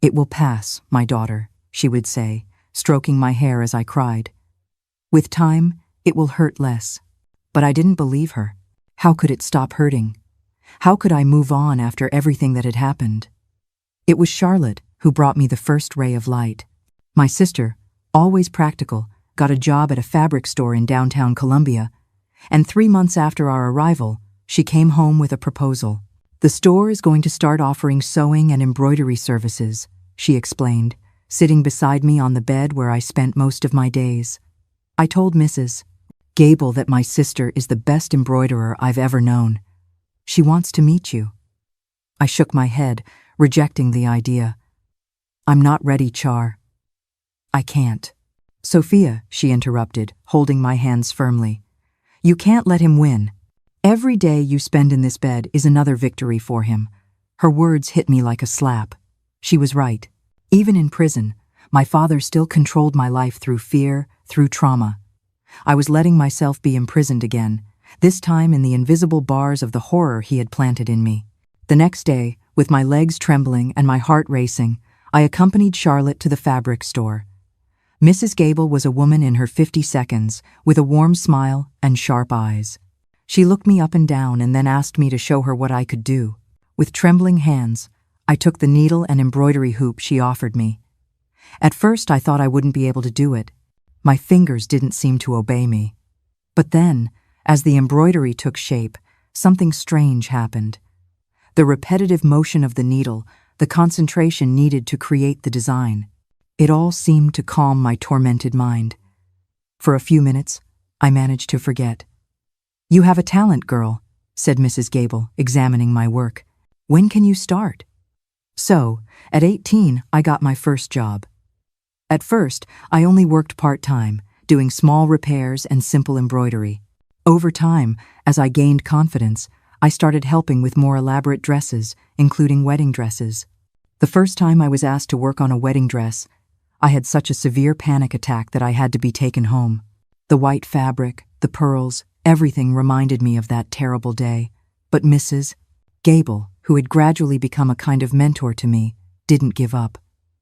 Speaker 1: "It will pass, my daughter," she would say, stroking my hair as I cried. "With time, It will hurt less. But I didn't believe her. How could it stop hurting? How could I move on after everything that had happened? It was Charlotte who brought me the first ray of light. My sister, always practical, got a job at a fabric store in downtown Columbia, and 3 months after our arrival, she came home with a proposal. The store is going to start offering sewing and embroidery services, she explained, sitting beside me on the bed where I spent most of my days. I told Mrs. Gable that my sister is the best embroiderer I've ever known. She wants to meet you. I shook my head, rejecting the idea. I'm not ready, Char. I can't. Sophia, she interrupted, holding my hands firmly. You can't let him win. Every day you spend in this bed is another victory for him. Her words hit me like a slap. She was right. Even in prison, my father still controlled my life through fear, through trauma. I was letting myself be imprisoned again, this time in the invisible bars of the horror he had planted in me. The next day, with my legs trembling and my heart racing, I accompanied Charlotte to the fabric store. Mrs. Gable was a woman in her 50s, with a warm smile and sharp eyes. She looked me up and down and then asked me to show her what I could do. With trembling hands, I took the needle and embroidery hoop she offered me. At first, I thought I wouldn't be able to do it. My fingers didn't seem to obey me. But then, as the embroidery took shape, something strange happened. The repetitive motion of the needle, the concentration needed to create the design. It all seemed to calm my tormented mind. For a few minutes, I managed to forget. You have a talent, girl, said Mrs. Gable, examining my work. When can you start? So, at 18, I got my first job. At first, I only worked part-time, doing small repairs and simple embroidery. Over time, as I gained confidence, I started helping with more elaborate dresses, including wedding dresses. The first time I was asked to work on a wedding dress, I had such a severe panic attack that I had to be taken home. The white fabric, the pearls, everything reminded me of that terrible day. But Mrs. Gable, who had gradually become a kind of mentor to me, didn't give up.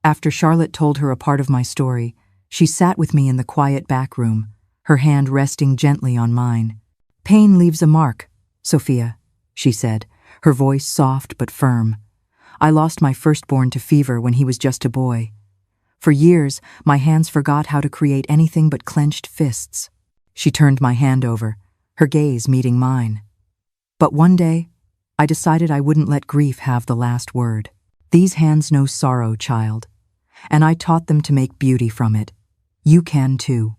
Speaker 1: After Charlotte told her a part of my story, she sat with me in the quiet back room, her hand resting gently on mine. Pain leaves a mark, Sophia, she said, her voice soft but firm. I lost my firstborn to fever when he was just a boy. For years, my hands forgot how to create anything but clenched fists. She turned my hand over, her gaze meeting mine. But one day, I decided I wouldn't let grief have the last word. These hands know sorrow, child, and I taught them to make beauty from it. You can too.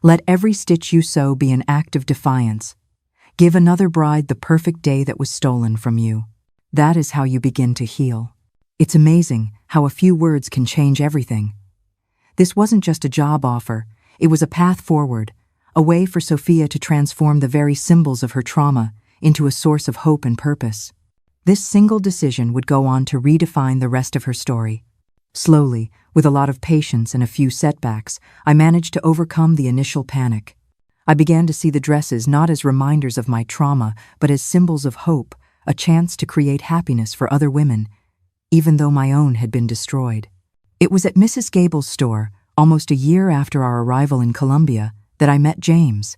Speaker 1: Let every stitch you sew be an act of defiance. Give another bride the perfect day that was stolen from you. That is how you begin to heal. It's amazing how a few words can change everything. This wasn't just a job offer, it was a path forward, a way for Sophia to transform the very symbols of her trauma into a source of hope and purpose. This single decision would go on to redefine the rest of her story. Slowly, with a lot of patience and a few setbacks, I managed to overcome the initial panic. I began to see the dresses not as reminders of my trauma, but as symbols of hope, a chance to create happiness for other women, even though my own had been destroyed. It was at Mrs. Gable's store, almost a year after our arrival in Columbia, that I met James.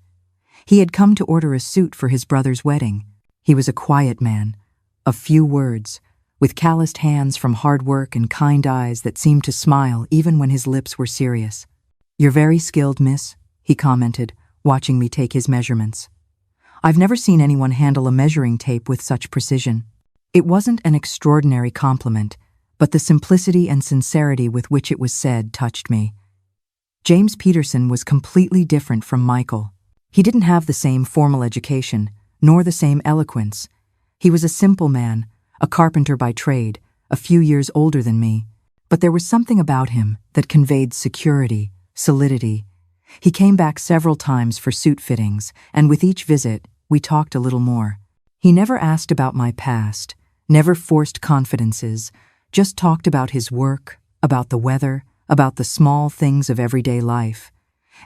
Speaker 1: He had come to order a suit for his brother's wedding. He was a quiet man, of few words, with calloused hands from hard work and kind eyes that seemed to smile even when his lips were serious. "You're very skilled, miss," he commented, watching me take his measurements. "I've never seen anyone handle a measuring tape with such precision." It wasn't an extraordinary compliment, but the simplicity and sincerity with which it was said touched me. James Peterson was completely different from Michael. He didn't have the same formal education, nor the same eloquence. He was a simple man, a carpenter by trade, a few years older than me, but there was something about him that conveyed security, solidity. He came back several times for suit fittings, and with each visit, we talked a little more. He never asked about my past, never forced confidences, just talked about his work, about the weather, about the small things of everyday life.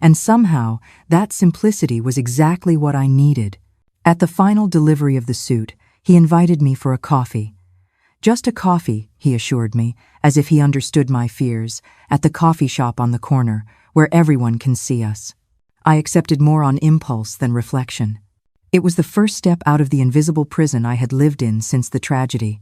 Speaker 1: And somehow, that simplicity was exactly what I needed. At the final delivery of the suit, he invited me for a coffee. Just a coffee, he assured me, as if he understood my fears, at the coffee shop on the corner, where everyone can see us. I accepted more on impulse than reflection. It was the first step out of the invisible prison I had lived in since the tragedy.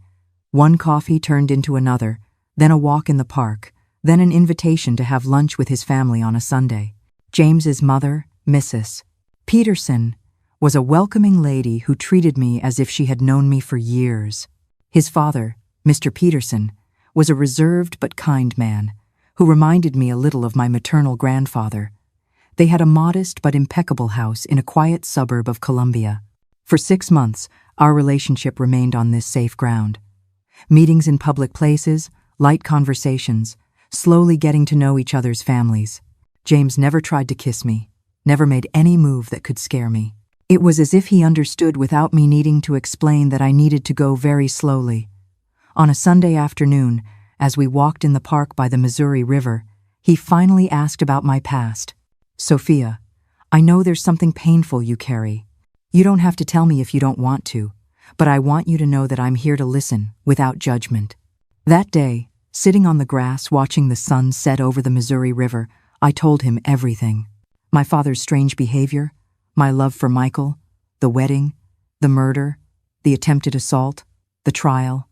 Speaker 1: One coffee turned into another, then a walk in the park, then an invitation to have lunch with his family on a Sunday. James's mother, Mrs. Peterson, was a welcoming lady who treated me as if she had known me for years. His father, Mr. Peterson, was a reserved but kind man, who reminded me a little of my maternal grandfather. They had a modest but impeccable house in a quiet suburb of Columbia. For 6 months, our relationship remained on this safe ground. Meetings in public places, light conversations, slowly getting to know each other's families. James never tried to kiss me, never made any move that could scare me. It was as if he understood without me needing to explain that I needed to go very slowly. On a Sunday afternoon, as we walked in the park by the Missouri River, he finally asked about my past. "Sophia, I know there's something painful you carry. You don't have to tell me if you don't want to, but I want you to know that I'm here to listen, without judgment." That day, sitting on the grass watching the sun set over the Missouri River, I told him everything. My father's strange behavior, my love for Michael, the wedding, the murder, the attempted assault, the trial.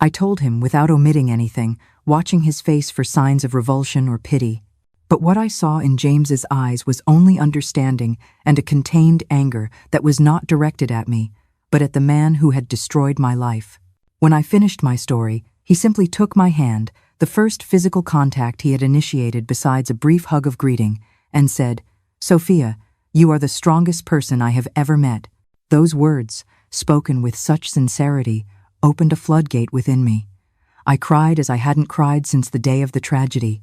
Speaker 1: I told him without omitting anything, watching his face for signs of revulsion or pity. But what I saw in James's eyes was only understanding and a contained anger that was not directed at me, but at the man who had destroyed my life. When I finished my story, he simply took my hand, the first physical contact he had initiated besides a brief hug of greeting, and said, "Sophia, you are the strongest person I have ever met." Those words, spoken with such sincerity, opened a floodgate within me. I cried as I hadn't cried since the day of the tragedy.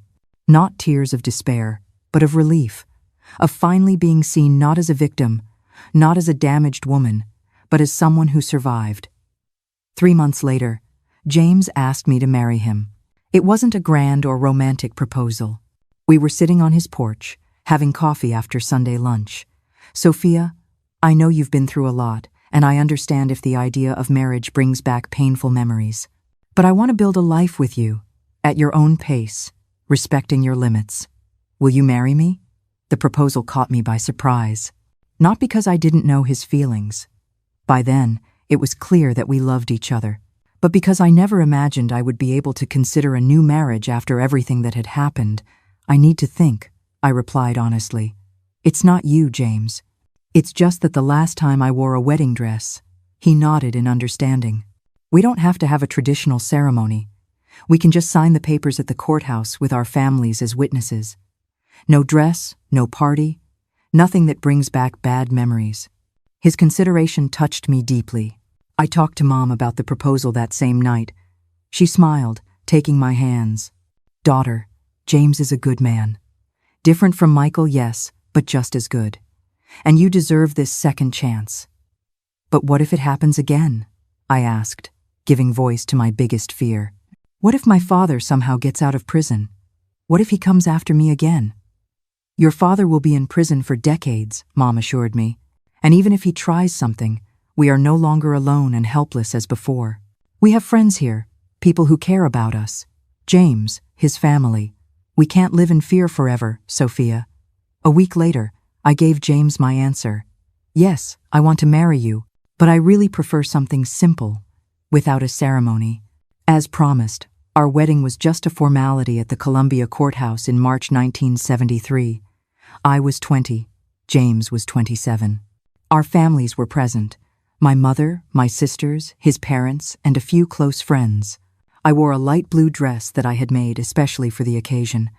Speaker 1: Not tears of despair, but of relief, of finally being seen not as a victim, not as a damaged woman, but as someone who survived. 3 months later, James asked me to marry him. It wasn't a grand or romantic proposal. We were sitting on his porch, having coffee after Sunday lunch. "Sophia, I know you've been through a lot, and I understand if the idea of marriage brings back painful memories. But I want to build a life with you, at your own pace, respecting your limits. Will you marry me?" The proposal caught me by surprise. Not because I didn't know his feelings. By then, it was clear that we loved each other. But because I never imagined I would be able to consider a new marriage after everything that had happened. "I need to think," I replied honestly. "It's not you, James. It's just that the last time I wore a wedding dress." He nodded in understanding. "We don't have to have a traditional ceremony. We can just sign the papers at the courthouse with our families as witnesses. No dress, no party, nothing that brings back bad memories." His consideration touched me deeply. I talked to Mom about the proposal that same night. She smiled, taking my hands. "Daughter, James is a good man. Different from Michael, yes, but just as good. And you deserve this second chance." "But what if it happens again?" I asked, giving voice to my biggest fear. "What if my father somehow gets out of prison? What if he comes after me again?" "Your father will be in prison for decades," Mom assured me. "And even if he tries something, we are no longer alone and helpless as before. We have friends here, people who care about us. James, his family. We can't live in fear forever, Sophia." A week later, I gave James my answer. "Yes, I want to marry you, but I really prefer something simple, without a ceremony." As promised, our wedding was just a formality at the Columbia Courthouse in March 1973. I was 20, James was 27. Our families were present. My mother, my sisters, his parents, and a few close friends. I wore a light blue dress that I had made especially for the occasion.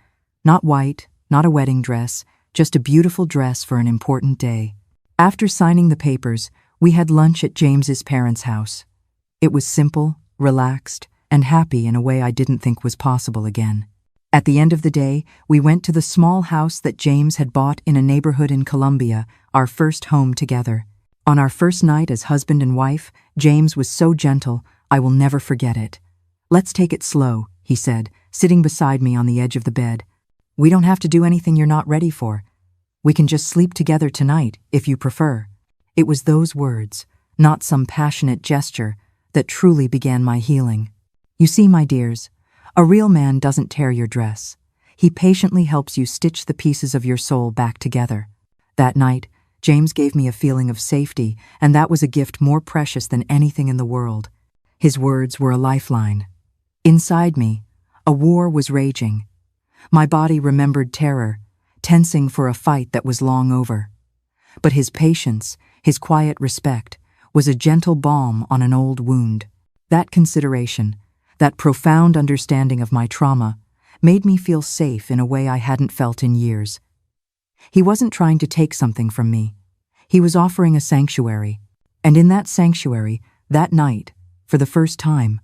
Speaker 1: Not white, not a wedding dress, just a beautiful dress for an important day. After signing the papers, we had lunch at James's parents' house. It was simple, relaxed, and happy in a way I didn't think was possible again. At the end of the day, we went to the small house that James had bought in a neighborhood in Columbia, our first home together. On our first night as husband and wife, James was so gentle, I will never forget it. "Let's take it slow," he said, sitting beside me on the edge of the bed. "We don't have to do anything you're not ready for. We can just sleep together tonight, if you prefer." It was those words, not some passionate gesture, that truly began my healing. You see, my dears, a real man doesn't tear your dress. He patiently helps you stitch the pieces of your soul back together. That night, James gave me a feeling of safety, and that was a gift more precious than anything in the world. His words were a lifeline. Inside me, a war was raging. My body remembered terror, tensing for a fight that was long over. But his patience, his quiet respect, was a gentle balm on an old wound. That consideration, that profound understanding of my trauma, made me feel safe in a way I hadn't felt in years. He wasn't trying to take something from me. He was offering a sanctuary. And in that sanctuary, that night, for the first time,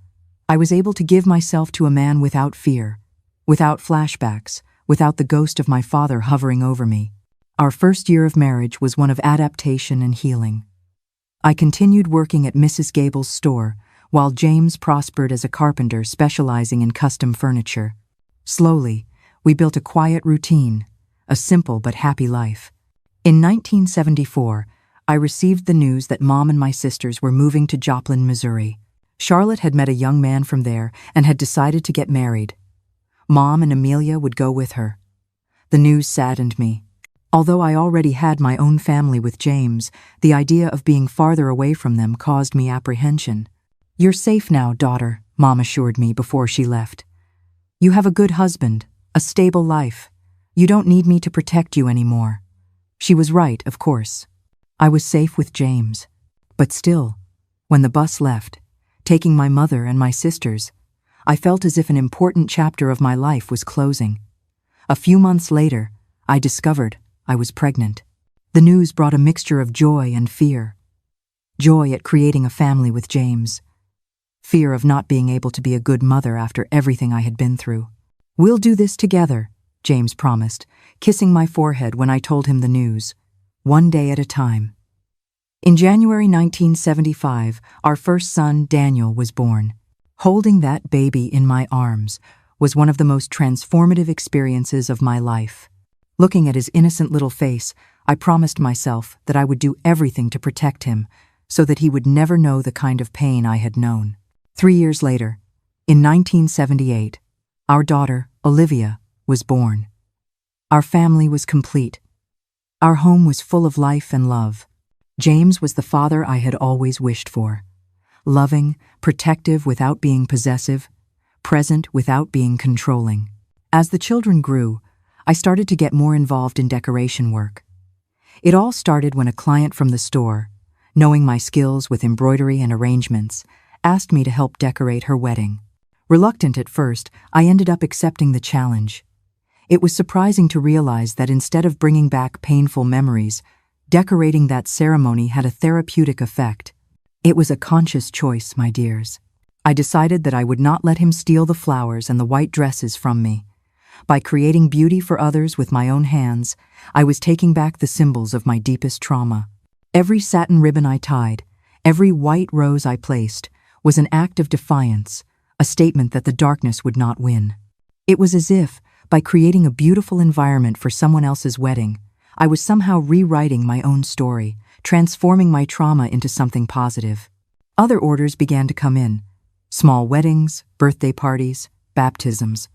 Speaker 1: I was able to give myself to a man without fear, without flashbacks, without the ghost of my father hovering over me. Our first year of marriage was one of adaptation and healing. I continued working at Mrs. Gable's store, while James prospered as a carpenter specializing in custom furniture. Slowly, we built a quiet routine, a simple but happy life. In 1974, I received the news that Mom and my sisters were moving to Joplin, Missouri. Charlotte had met a young man from there and had decided to get married. Mom and Amelia would go with her. The news saddened me. Although I already had my own family with James, the idea of being farther away from them caused me apprehension. "You're safe now, daughter," Mom assured me before she left. "You have a good husband, a stable life. You don't need me to protect you anymore." She was right, of course. I was safe with James. But still, when the bus left, taking my mother and my sisters, I felt as if an important chapter of my life was closing. A few months later, I discovered I was pregnant. The news brought a mixture of joy and fear. Joy at creating a family with James. Fear of not being able to be a good mother after everything I had been through. "We'll do this together," James promised, kissing my forehead when I told him the news. One day at a time. In January 1975, our first son, Daniel, was born. Holding that baby in my arms was one of the most transformative experiences of my life. Looking at his innocent little face, I promised myself that I would do everything to protect him so that he would never know the kind of pain I had known. 3 years later, in 1978, our daughter, Olivia, was born. Our family was complete. Our home was full of life and love. James was the father I had always wished for. Loving, protective without being possessive, present without being controlling. As the children grew, I started to get more involved in decoration work. It all started when a client from the store, knowing my skills with embroidery and arrangements, asked me to help decorate her wedding. Reluctant at first, I ended up accepting the challenge. It was surprising to realize that instead of bringing back painful memories, decorating that ceremony had a therapeutic effect. It was a conscious choice, my dears. I decided that I would not let him steal the flowers and the white dresses from me. By creating beauty for others with my own hands, I was taking back the symbols of my deepest trauma. Every satin ribbon I tied, every white rose I placed, was an act of defiance, a statement that the darkness would not win. It was as if, by creating a beautiful environment for someone else's wedding, I was somehow rewriting my own story, transforming my trauma into something positive. Other orders began to come in. Small weddings, birthday parties, baptisms.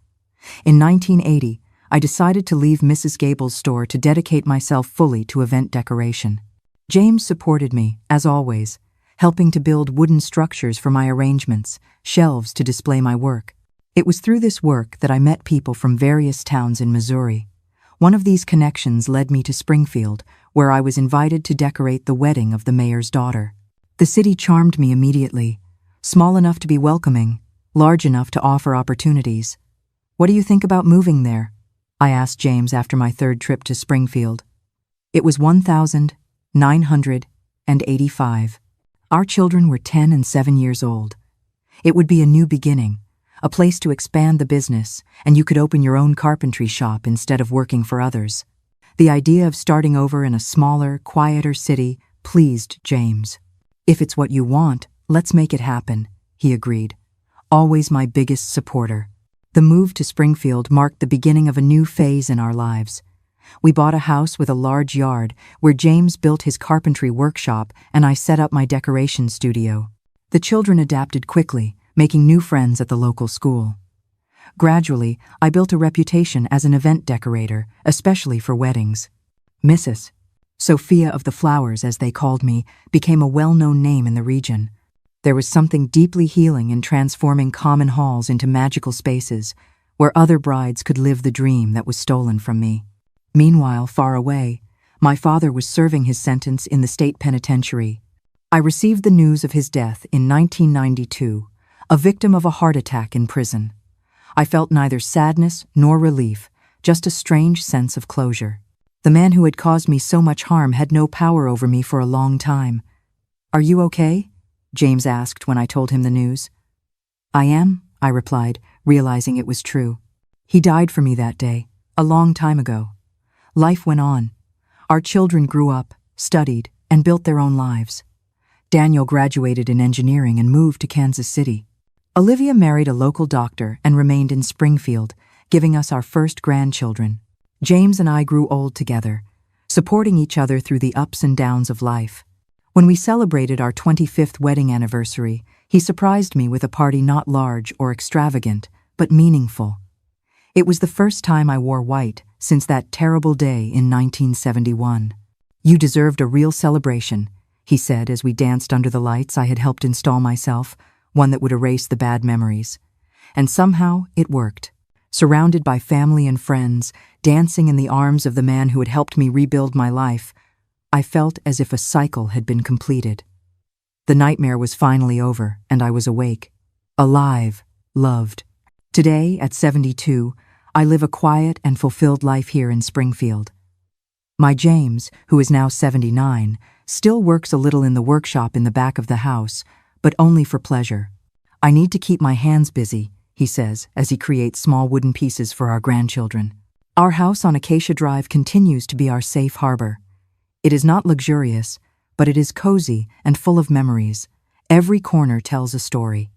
Speaker 1: In 1980, I decided to leave Mrs. Gable's store to dedicate myself fully to event decoration. James supported me, as always, helping to build wooden structures for my arrangements, shelves to display my work. It was through this work that I met people from various towns in Missouri. One of these connections led me to Springfield, where I was invited to decorate the wedding of the mayor's daughter. The city charmed me immediately, small enough to be welcoming, large enough to offer opportunities. "What do you think about moving there?" I asked James after my third trip to Springfield. It was 1,985. Our children were 10 and 7 years old. It would be a new beginning, a place to expand the business, and you could open your own carpentry shop instead of working for others. The idea of starting over in a smaller, quieter city pleased James. "If it's what you want, let's make it happen," he agreed, always my biggest supporter. The move to Springfield marked the beginning of a new phase in our lives. We bought a house with a large yard where James built his carpentry workshop and I set up my decoration studio. The children adapted quickly, making new friends at the local school. Gradually, I built a reputation as an event decorator, especially for weddings. "Mrs. Sophia of the Flowers, as they called me, became a well-known name in the region. There was something deeply healing in transforming common halls into magical spaces where other brides could live the dream that was stolen from me. Meanwhile, far away, my father was serving his sentence in the state penitentiary. I received the news of his death in 1992, a victim of a heart attack in prison. I felt neither sadness nor relief, just a strange sense of closure. The man who had caused me so much harm had no power over me for a long time. "Are you okay?" James asked when I told him the news. "I am," I replied, realizing it was true. "He died for me that day, a long time ago." Life went on. Our children grew up, studied, and built their own lives. Daniel graduated in engineering and moved to Kansas City. Olivia married a local doctor and remained in Springfield, giving us our first grandchildren. James and I grew old together, supporting each other through the ups and downs of life. When we celebrated our 25th wedding anniversary, he surprised me with a party not large or extravagant, but meaningful. It was the first time I wore white since that terrible day in 1971. "You deserved a real celebration," he said as we danced under the lights I had helped install myself, one that would erase the bad memories. And somehow it worked. Surrounded by family and friends, dancing in the arms of the man who had helped me rebuild my life, I felt as if a cycle had been completed. The nightmare was finally over, and I was awake, alive, loved. Today, at 72, I live a quiet and fulfilled life here in Springfield. My James, who is now 79, still works a little in the workshop in the back of the house, but only for pleasure. "I need to keep my hands busy," he says as he creates small wooden pieces for our grandchildren. Our house on Acacia Drive continues to be our safe harbor. It is not luxurious, but it is cozy and full of memories. Every corner tells a story.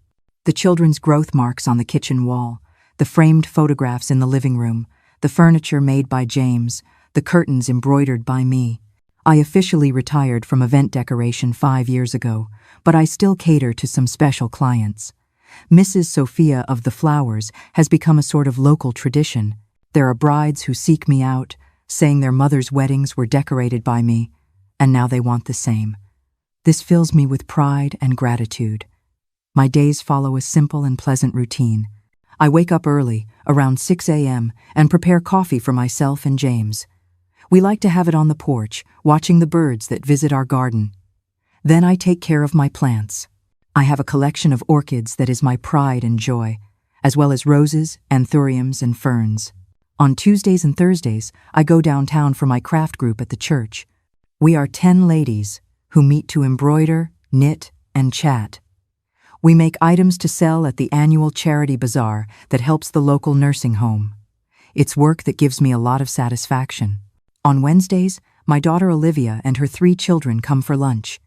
Speaker 1: The children's growth marks on the kitchen wall, the framed photographs in the living room, the furniture made by James, the curtains embroidered by me. I officially retired from event decoration 5 years ago, but I still cater to some special clients. Mrs. Sophia of the Flowers has become a sort of local tradition. There are brides who seek me out, saying their mother's weddings were decorated by me, and now they want the same. This fills me with pride and gratitude. My days follow a simple and pleasant routine. I wake up early, around 6 a.m., and prepare coffee for myself and James. We like to have it on the porch, watching the birds that visit our garden. Then I take care of my plants. I have a collection of orchids that is my pride and joy, as well as roses, anthuriums, and ferns. On Tuesdays and Thursdays, I go downtown for my craft group at the church. We are 10 ladies who meet to embroider, knit, and chat. We make items to sell at the annual charity bazaar that helps the local nursing home. It's work that gives me a lot of satisfaction. On Wednesdays, my daughter Olivia and her 3 children come for lunch.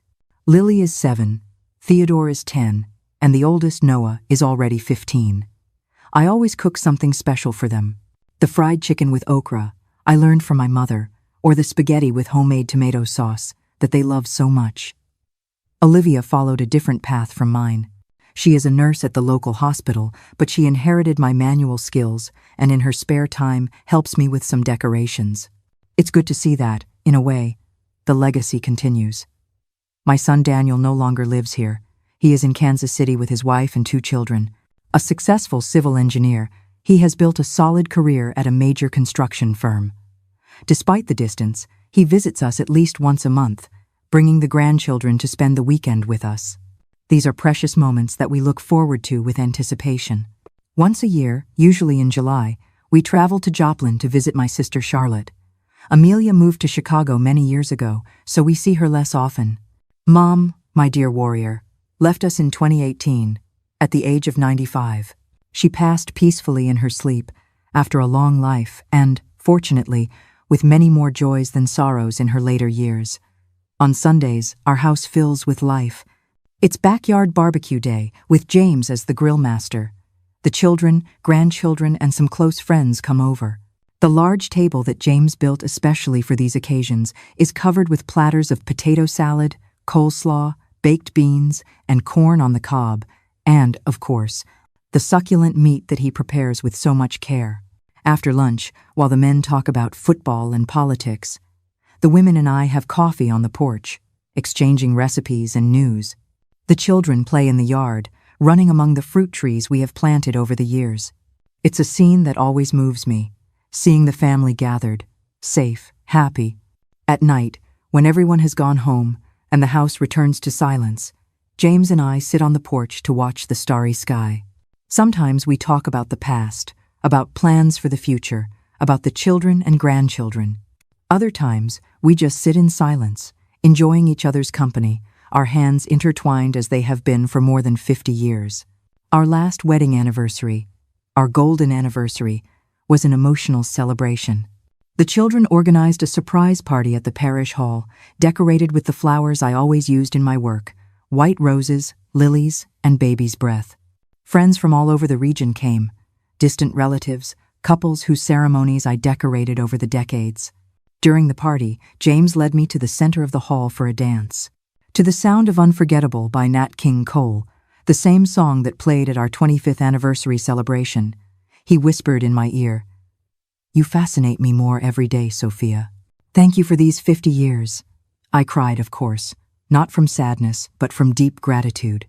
Speaker 1: Lily is 7, Theodore is 10, and the oldest, Noah, is already 15. I always cook something special for them. The fried chicken with okra, I learned from my mother, or the spaghetti with homemade tomato sauce that they love so much. Olivia followed a different path from mine. She is a nurse at the local hospital, but she inherited my manual skills and in her spare time helps me with some decorations. It's good to see that, in a way, the legacy continues. My son Daniel no longer lives here. He is in Kansas City with his wife and 2 children. A successful civil engineer, he has built a solid career at a major construction firm. Despite the distance, he visits us at least once a month, bringing the grandchildren to spend the weekend with us. These are precious moments that we look forward to with anticipation. Once a year, usually in July, we travel to Joplin to visit my sister Charlotte. Amelia moved to Chicago many years ago, so we see her less often. Mom, my dear warrior, left us in 2018, at the age of 95. She passed peacefully in her sleep, after a long life and, fortunately, with many more joys than sorrows in her later years. On Sundays, our house fills with life. It's backyard barbecue day, with James as the grill master. The children, grandchildren, and some close friends come over. The large table that James built especially for these occasions is covered with platters of potato salad, coleslaw, baked beans, and corn on the cob, and, of course, the succulent meat that he prepares with so much care. After lunch, while the men talk about football and politics, The women and I have coffee on the porch, exchanging recipes and news. The children play in the yard, running among the fruit trees we have planted over the years. It's a scene that always moves me, seeing the family gathered, safe, happy. At night, when everyone has gone home and the house returns to silence, James and I sit on the porch to watch the starry sky. Sometimes we talk about the past, about plans for the future, about the children and grandchildren. Other times, we just sit in silence, enjoying each other's company, our hands intertwined as they have been for more than 50 years. Our last wedding anniversary, our golden anniversary, was an emotional celebration. The children organized a surprise party at the parish hall, decorated with the flowers I always used in my work: white roses, lilies, and baby's breath. Friends from all over the region came, distant relatives, couples whose ceremonies I decorated over the decades. During the party, James led me to the center of the hall for a dance. To the sound of Unforgettable by Nat King Cole, the same song that played at our 25th anniversary celebration, he whispered in my ear, "You fascinate me more every day, Sophia. Thank you for these 50 years." I cried, of course, not from sadness, but from deep gratitude.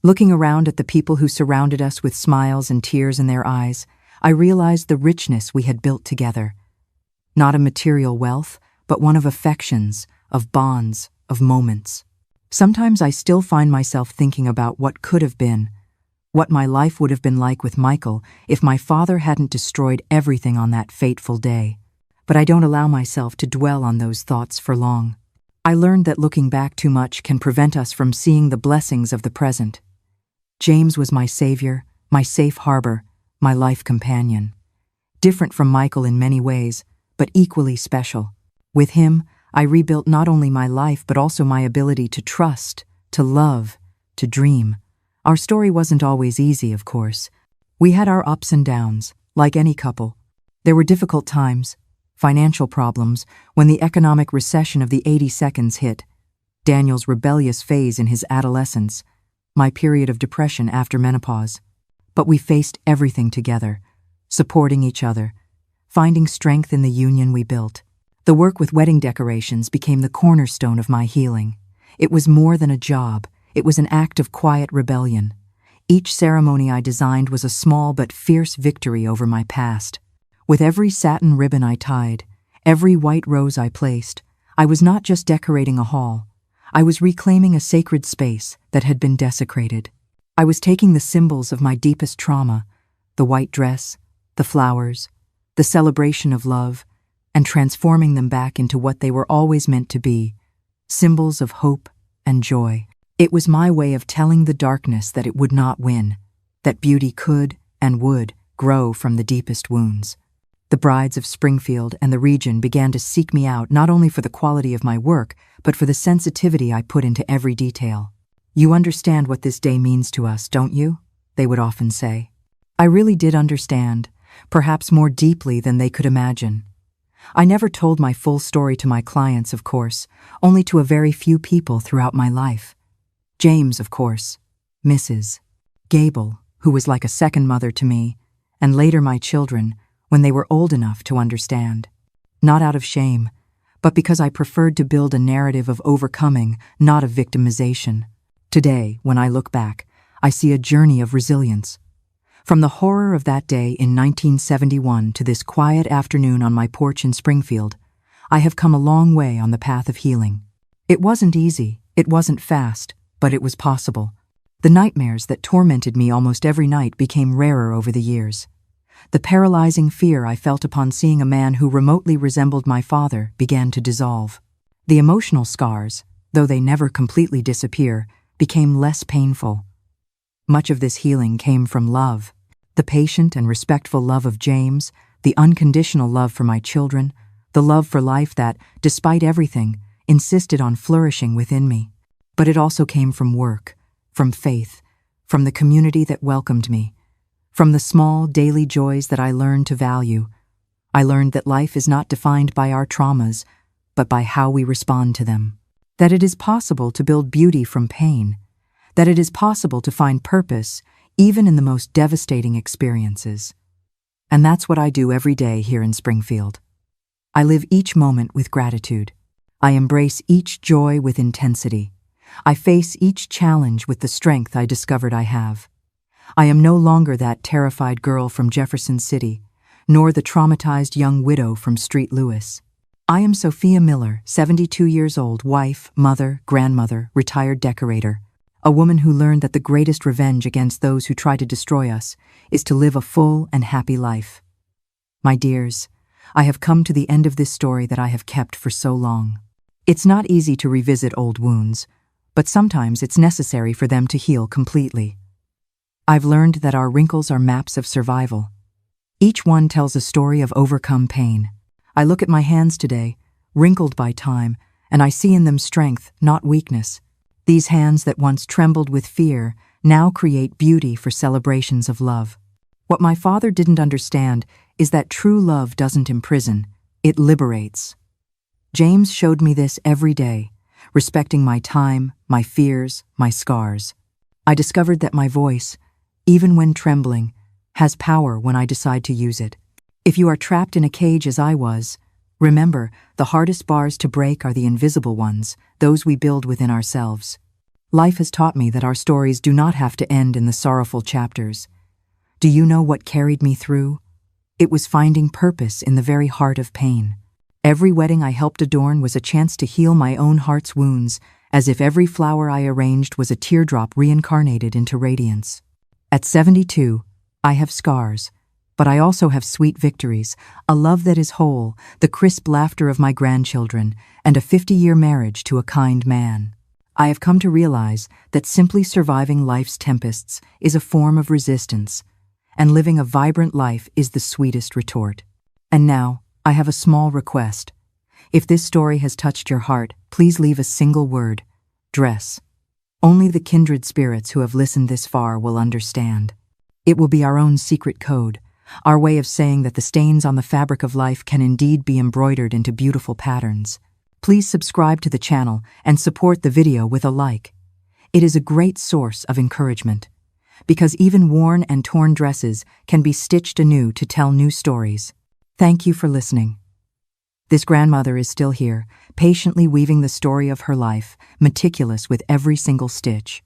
Speaker 1: Looking around at the people who surrounded us with smiles and tears in their eyes, I realized the richness we had built together. Not a material wealth, but one of affections, of bonds, of moments. Sometimes I still find myself thinking about what could have been, what my life would have been like with Michael if my father hadn't destroyed everything on that fateful day. But I don't allow myself to dwell on those thoughts for long. I learned that looking back too much can prevent us from seeing the blessings of the present. James was my savior, my safe harbor, my life companion. Different from Michael in many ways, but equally special. With him, I rebuilt not only my life but also my ability to trust, to love, to dream. Our story wasn't always easy, of course. We had our ups and downs, like any couple. There were difficult times, financial problems, when the economic recession of the 82nds hit, Daniel's rebellious phase in his adolescence, my period of depression after menopause. But we faced everything together, supporting each other, finding strength in the union we built. The work with wedding decorations became the cornerstone of my healing. It was more than a job. It was an act of quiet rebellion. Each ceremony I designed was a small but fierce victory over my past. With every satin ribbon I tied, every white rose I placed, I was not just decorating a hall. I was reclaiming a sacred space that had been desecrated. I was taking the symbols of my deepest trauma, the white dress, the flowers, the celebration of love, and transforming them back into what they were always meant to be, symbols of hope and joy. It was my way of telling the darkness that it would not win, that beauty could and would grow from the deepest wounds. The brides of Springfield and the region began to seek me out not only for the quality of my work, but for the sensitivity I put into every detail. "You understand what this day means to us, don't you?" they would often say. I really did understand, perhaps more deeply than they could imagine. I never told my full story to my clients, of course, only to a very few people throughout my life. James, of course, Mrs. Gable, who was like a second mother to me, and later my children, when they were old enough to understand. Not out of shame, but because I preferred to build a narrative of overcoming, not of victimization. Today, when I look back, I see a journey of resilience. From the horror of that day in 1971 to this quiet afternoon on my porch in Springfield, I have come a long way on the path of healing. It wasn't easy, it wasn't fast, but it was possible. The nightmares that tormented me almost every night became rarer over the years. The paralyzing fear I felt upon seeing a man who remotely resembled my father began to dissolve. The emotional scars, though they never completely disappear, became less painful. Much of this healing came from love. The patient and respectful love of James, the unconditional love for my children, the love for life that, despite everything, insisted on flourishing within me. But it also came from work, from faith, from the community that welcomed me, from the small daily joys that I learned to value. I learned that life is not defined by our traumas, but by how we respond to them. That it is possible to build beauty from pain. That it is possible to find purpose even in the most devastating experiences. And that's what I do every day here in Springfield. I live each moment with gratitude. I embrace each joy with intensity. I face each challenge with the strength I discovered I have. I am no longer that terrified girl from Jefferson City, nor the traumatized young widow from Street Louis. I am Sophia Miller, 72 years old, wife, mother, grandmother, retired decorator, a woman who learned that the greatest revenge against those who try to destroy us is to live a full and happy life. My dears, I have come to the end of this story that I have kept for so long. It's not easy to revisit old wounds, but sometimes it's necessary for them to heal completely. I've learned that our wrinkles are maps of survival. Each one tells a story of overcome pain. I look at my hands today, wrinkled by time, and I see in them strength, not weakness. These hands that once trembled with fear now create beauty for celebrations of love. What my father didn't understand is that true love doesn't imprison, it liberates. James showed me this every day, respecting my time, my fears, my scars. I discovered that my voice, even when trembling, has power when I decide to use it. If you are trapped in a cage as I was, remember, the hardest bars to break are the invisible ones, those we build within ourselves. Life has taught me that our stories do not have to end in the sorrowful chapters. Do you know what carried me through? It was finding purpose in the very heart of pain. Every wedding I helped adorn was a chance to heal my own heart's wounds, as if every flower I arranged was a teardrop reincarnated into radiance. At 72, I have scars, but I also have sweet victories, a love that is whole, the crisp laughter of my grandchildren, and a 50-year marriage to a kind man. I have come to realize that simply surviving life's tempests is a form of resistance, and living a vibrant life is the sweetest retort. And now, I have a small request. If this story has touched your heart, please leave a single word: dress. Only the kindred spirits who have listened this far will understand. It will be our own secret code, our way of saying that the stains on the fabric of life can indeed be embroidered into beautiful patterns. Please subscribe to the channel and support the video with a like. It is a great source of encouragement, because even worn and torn dresses can be stitched anew to tell new stories. Thank you for listening. This grandmother is still here, patiently weaving the story of her life, meticulous with every single stitch.